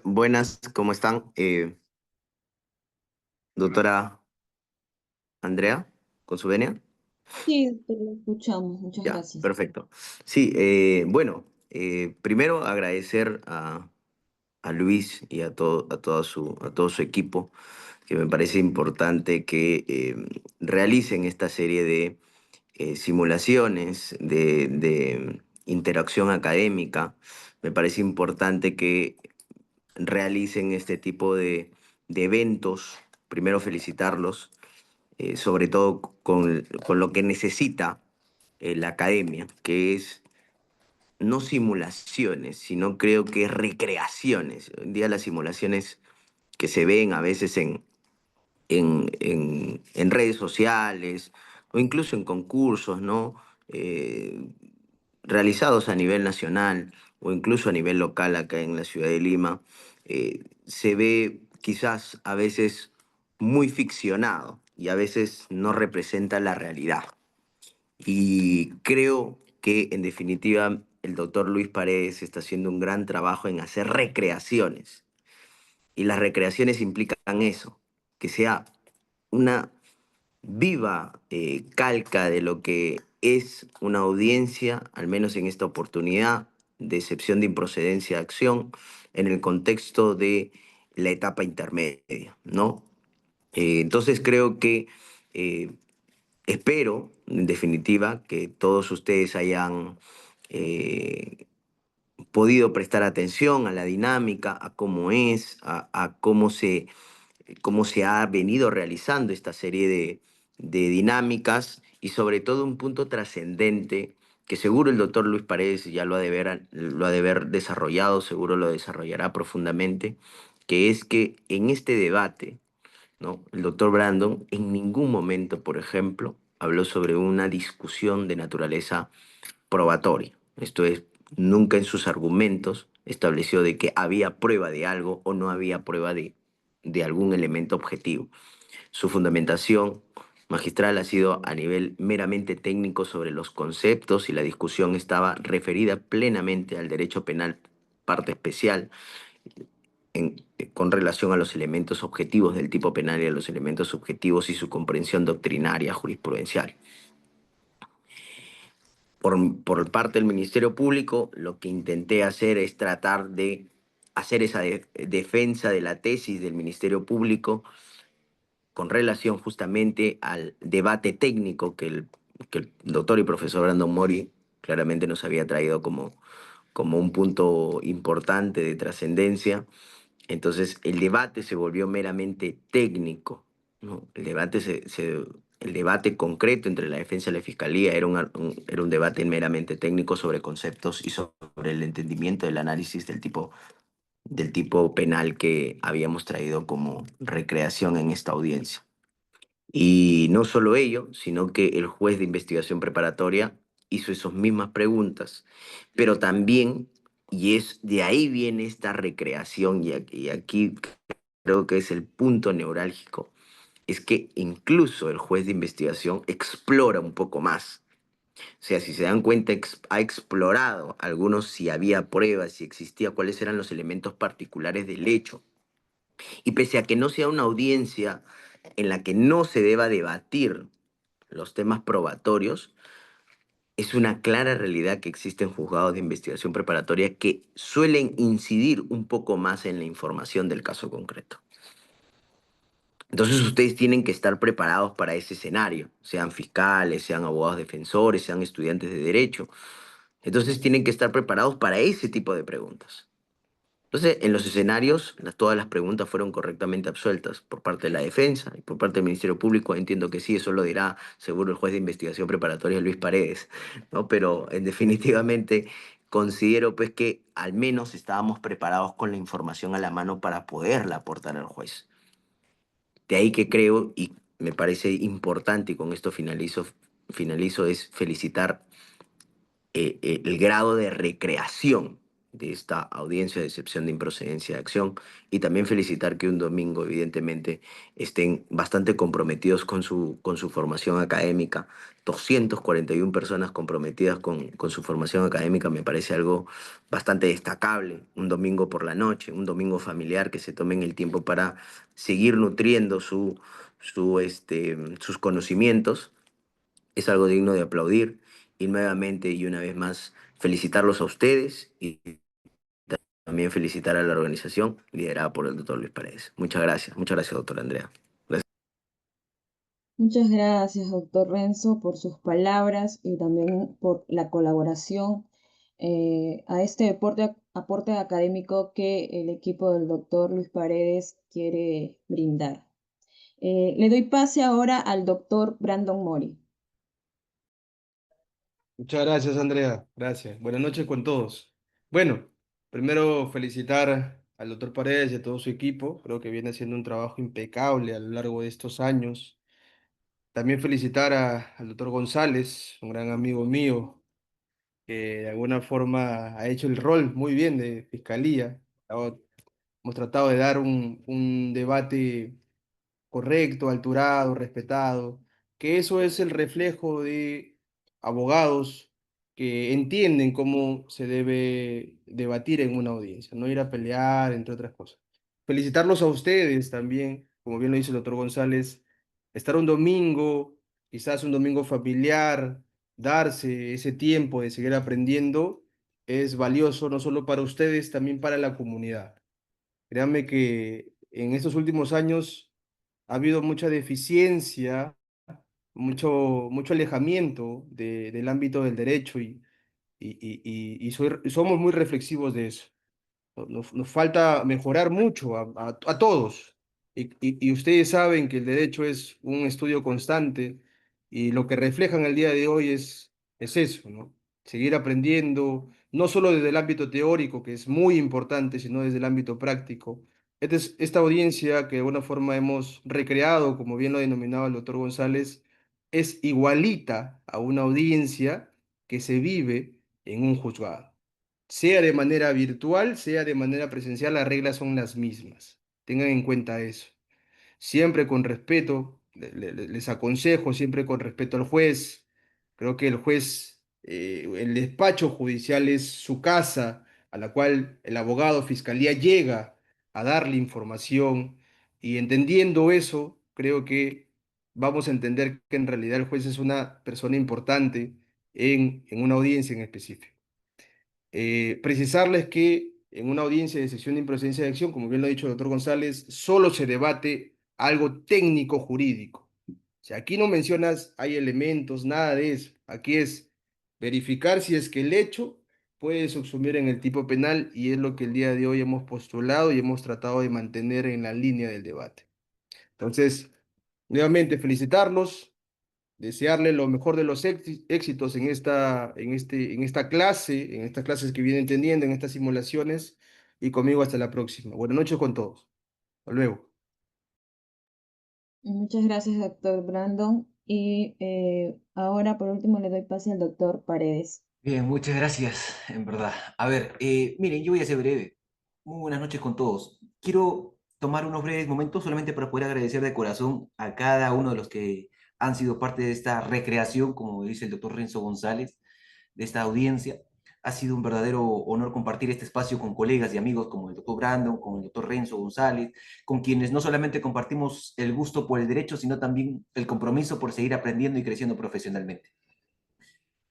Buenas, ¿cómo están? Doctora Andrea, ¿con su venia? Sí, te lo escuchamos. Muchas Ya, gracias. perfecto. Sí, bueno, primero agradecer a Luis y a todo su equipo, que me parece importante que realicen esta serie de simulaciones, de interacción académica. Me parece importante que realicen este tipo de eventos. Primero felicitarlos, sobre todo con lo que necesita la academia, que es no simulaciones, sino creo que recreaciones. Hoy en día las simulaciones que se ven a veces en redes sociales o incluso en concursos, ¿no? Realizados a nivel nacional o incluso a nivel local acá en la ciudad de Lima, se ve quizás a veces muy ficcionado y a veces no representa la realidad. Y creo que en definitiva el doctor Luis Paredes está haciendo un gran trabajo en hacer recreaciones. Y las recreaciones implican eso, que sea una viva calca de lo que es una audiencia, al menos en esta oportunidad, de excepción de improcedencia de acción, en el contexto de la etapa intermedia, ¿no? Entonces creo que eh, espero, en definitiva, que todos ustedes hayan podido prestar atención a la dinámica, a cómo es, a cómo se ha venido realizando esta serie de dinámicas y sobre todo un punto trascendente que seguro el doctor Luis Paredes ya lo ha de ver desarrollado, seguro lo desarrollará profundamente, que es que en este debate, ¿no? El doctor Brandon en ningún momento, por ejemplo, habló sobre una discusión de naturaleza probatoria. Esto es, nunca en sus argumentos estableció de que había prueba de algo o no había prueba de algún elemento objetivo. Su fundamentación magistral ha sido a nivel meramente técnico sobre los conceptos y la discusión estaba referida plenamente al derecho penal, parte especial, con relación a los elementos objetivos del tipo penal y a los elementos subjetivos y su comprensión doctrinaria jurisprudencial. Por parte del Ministerio Público, lo que intenté hacer es tratar de hacer esa defensa de la tesis del Ministerio Público con relación justamente al debate técnico que el doctor y profesor Brandon Mori claramente nos había traído como un punto importante de trascendencia. Entonces, el debate se volvió meramente técnico, ¿no? El debate concreto entre la defensa y la fiscalía era un debate meramente técnico sobre conceptos y sobre el entendimiento del análisis del tipo penal que habíamos traído como recreación en esta audiencia. Y no solo ello, sino que el juez de investigación preparatoria hizo esas mismas preguntas, pero también, y es de ahí viene esta recreación, y aquí creo que es el punto neurálgico, es que incluso el juez de investigación explora un poco más. O sea, si se dan cuenta, ha explorado algunos si había pruebas, si existía, cuáles eran los elementos particulares del hecho. Y pese a que no sea una audiencia en la que no se deba debatir los temas probatorios, es una clara realidad que existen juzgados de investigación preparatoria que suelen incidir un poco más en la información del caso concreto. Entonces ustedes tienen que estar preparados para ese escenario, sean fiscales, sean abogados defensores, sean estudiantes de derecho. Entonces tienen que estar preparados para ese tipo de preguntas. Entonces, en los escenarios, todas las preguntas fueron correctamente absueltas por parte de la defensa y por parte del Ministerio Público. Entiendo que sí, eso lo dirá seguro el juez de investigación preparatoria Luis Paredes, ¿no? Pero definitivamente considero pues que al menos estábamos preparados con la información a la mano para poderla aportar al juez. De ahí que creo, y me parece importante, y con esto finalizo, es felicitar el grado de recreación de esta audiencia de excepción de improcedencia de acción y también felicitar que un domingo evidentemente estén bastante comprometidos con su formación académica. 241 personas comprometidas con su formación académica me parece algo bastante destacable. Un domingo por la noche, un domingo familiar, que se tomen el tiempo para seguir nutriendo sus conocimientos es algo digno de aplaudir y nuevamente y una vez más felicitarlos a ustedes y también felicitar a la organización liderada por el doctor Luis Paredes. Muchas gracias, doctora Andrea. Gracias. Muchas gracias, doctor Renzo, por sus palabras y también por la colaboración a este aporte académico que el equipo del doctor Luis Paredes quiere brindar. Le doy pase ahora al doctor Brandon Mori. Muchas gracias, Andrea. Gracias. Buenas noches con todos. Bueno, primero felicitar al doctor Paredes y a todo su equipo. Creo que viene haciendo un trabajo impecable a lo largo de estos años. También felicitar al doctor González, un gran amigo mío, que de alguna forma ha hecho el rol muy bien de fiscalía. Hemos tratado de dar un debate correcto, alturado, respetado, que eso es el reflejo de abogados que entienden cómo se debe debatir en una audiencia, no ir a pelear, entre otras cosas. Felicitarlos a ustedes también, como bien lo dice el doctor González, estar un domingo, quizás un domingo familiar, darse ese tiempo de seguir aprendiendo, es valioso no solo para ustedes, también para la comunidad. Créanme que en estos últimos años ha habido mucha deficiencia, mucho alejamiento del ámbito del derecho y somos muy reflexivos de eso. Nos falta mejorar mucho a todos. Y ustedes saben que el derecho es un estudio constante y lo que reflejan el día de hoy es eso, ¿no? Seguir aprendiendo, no solo desde el ámbito teórico, que es muy importante, sino desde el ámbito práctico. Esta audiencia que de alguna forma hemos recreado, como bien lo denominaba el doctor González, es igualita a una audiencia que se vive en un juzgado. Sea de manera virtual, sea de manera presencial, las reglas son las mismas. Tengan en cuenta eso. Siempre con respeto, les aconsejo, siempre con respeto al juez. Creo que el juez, el despacho judicial es su casa, a la cual el abogado, fiscalía llega a darle información. Y entendiendo eso, creo que vamos a entender que en realidad el juez es una persona importante en una audiencia en específico. Precisarles que en una audiencia de sesión de improcedencia de acción, como bien lo ha dicho el doctor González, solo se debate algo técnico jurídico. O sea, aquí no mencionas hay elementos, nada de eso. Aquí es verificar si es que el hecho puede subsumir en el tipo penal y es lo que el día de hoy hemos postulado y hemos tratado de mantener en la línea del debate. Entonces, nuevamente felicitarlos, desearle lo mejor de los éxitos en esta clase, en estas clases que vienen teniendo, en estas simulaciones, y conmigo hasta la próxima. Buenas noches con todos. Hasta luego. Muchas gracias, doctor Brandon. Y ahora, por último, le doy pase al doctor Paredes. Bien, muchas gracias, en verdad. A ver, miren, yo voy a ser breve. Muy buenas noches con todos. Quiero tomar unos breves momentos solamente para poder agradecer de corazón a cada uno de los que han sido parte de esta recreación, como dice el doctor Renzo González, de esta audiencia. Ha sido un verdadero honor compartir este espacio con colegas y amigos como el doctor Brandon, como el doctor Renzo González, con quienes no solamente compartimos el gusto por el derecho, sino también el compromiso por seguir aprendiendo y creciendo profesionalmente.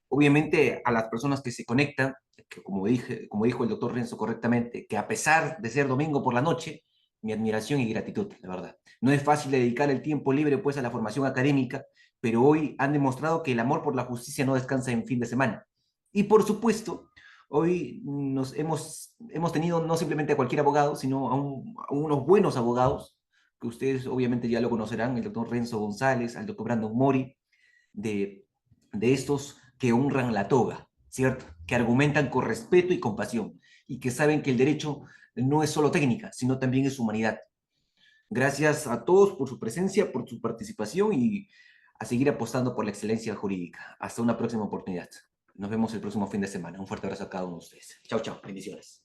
Obviamente a las personas que se conectan, que como dijo el doctor Renzo correctamente, que a pesar de ser domingo por la noche, mi admiración y gratitud, la verdad. No es fácil dedicar el tiempo libre pues a la formación académica, pero hoy han demostrado que el amor por la justicia no descansa en fin de semana. Y por supuesto, hoy hemos tenido no simplemente a cualquier abogado, sino a unos buenos abogados, que ustedes obviamente ya lo conocerán, el doctor Renzo González, al doctor Brandon Mori, de, de estos que honran la toga, ¿cierto? Que argumentan con respeto y compasión, y que saben que el derecho no es solo técnica, sino también es humanidad. Gracias a todos por su presencia, por su participación y a seguir apostando por la excelencia jurídica. Hasta una próxima oportunidad. Nos vemos el próximo fin de semana. Un fuerte abrazo a cada uno de ustedes. Chao, chao. Bendiciones.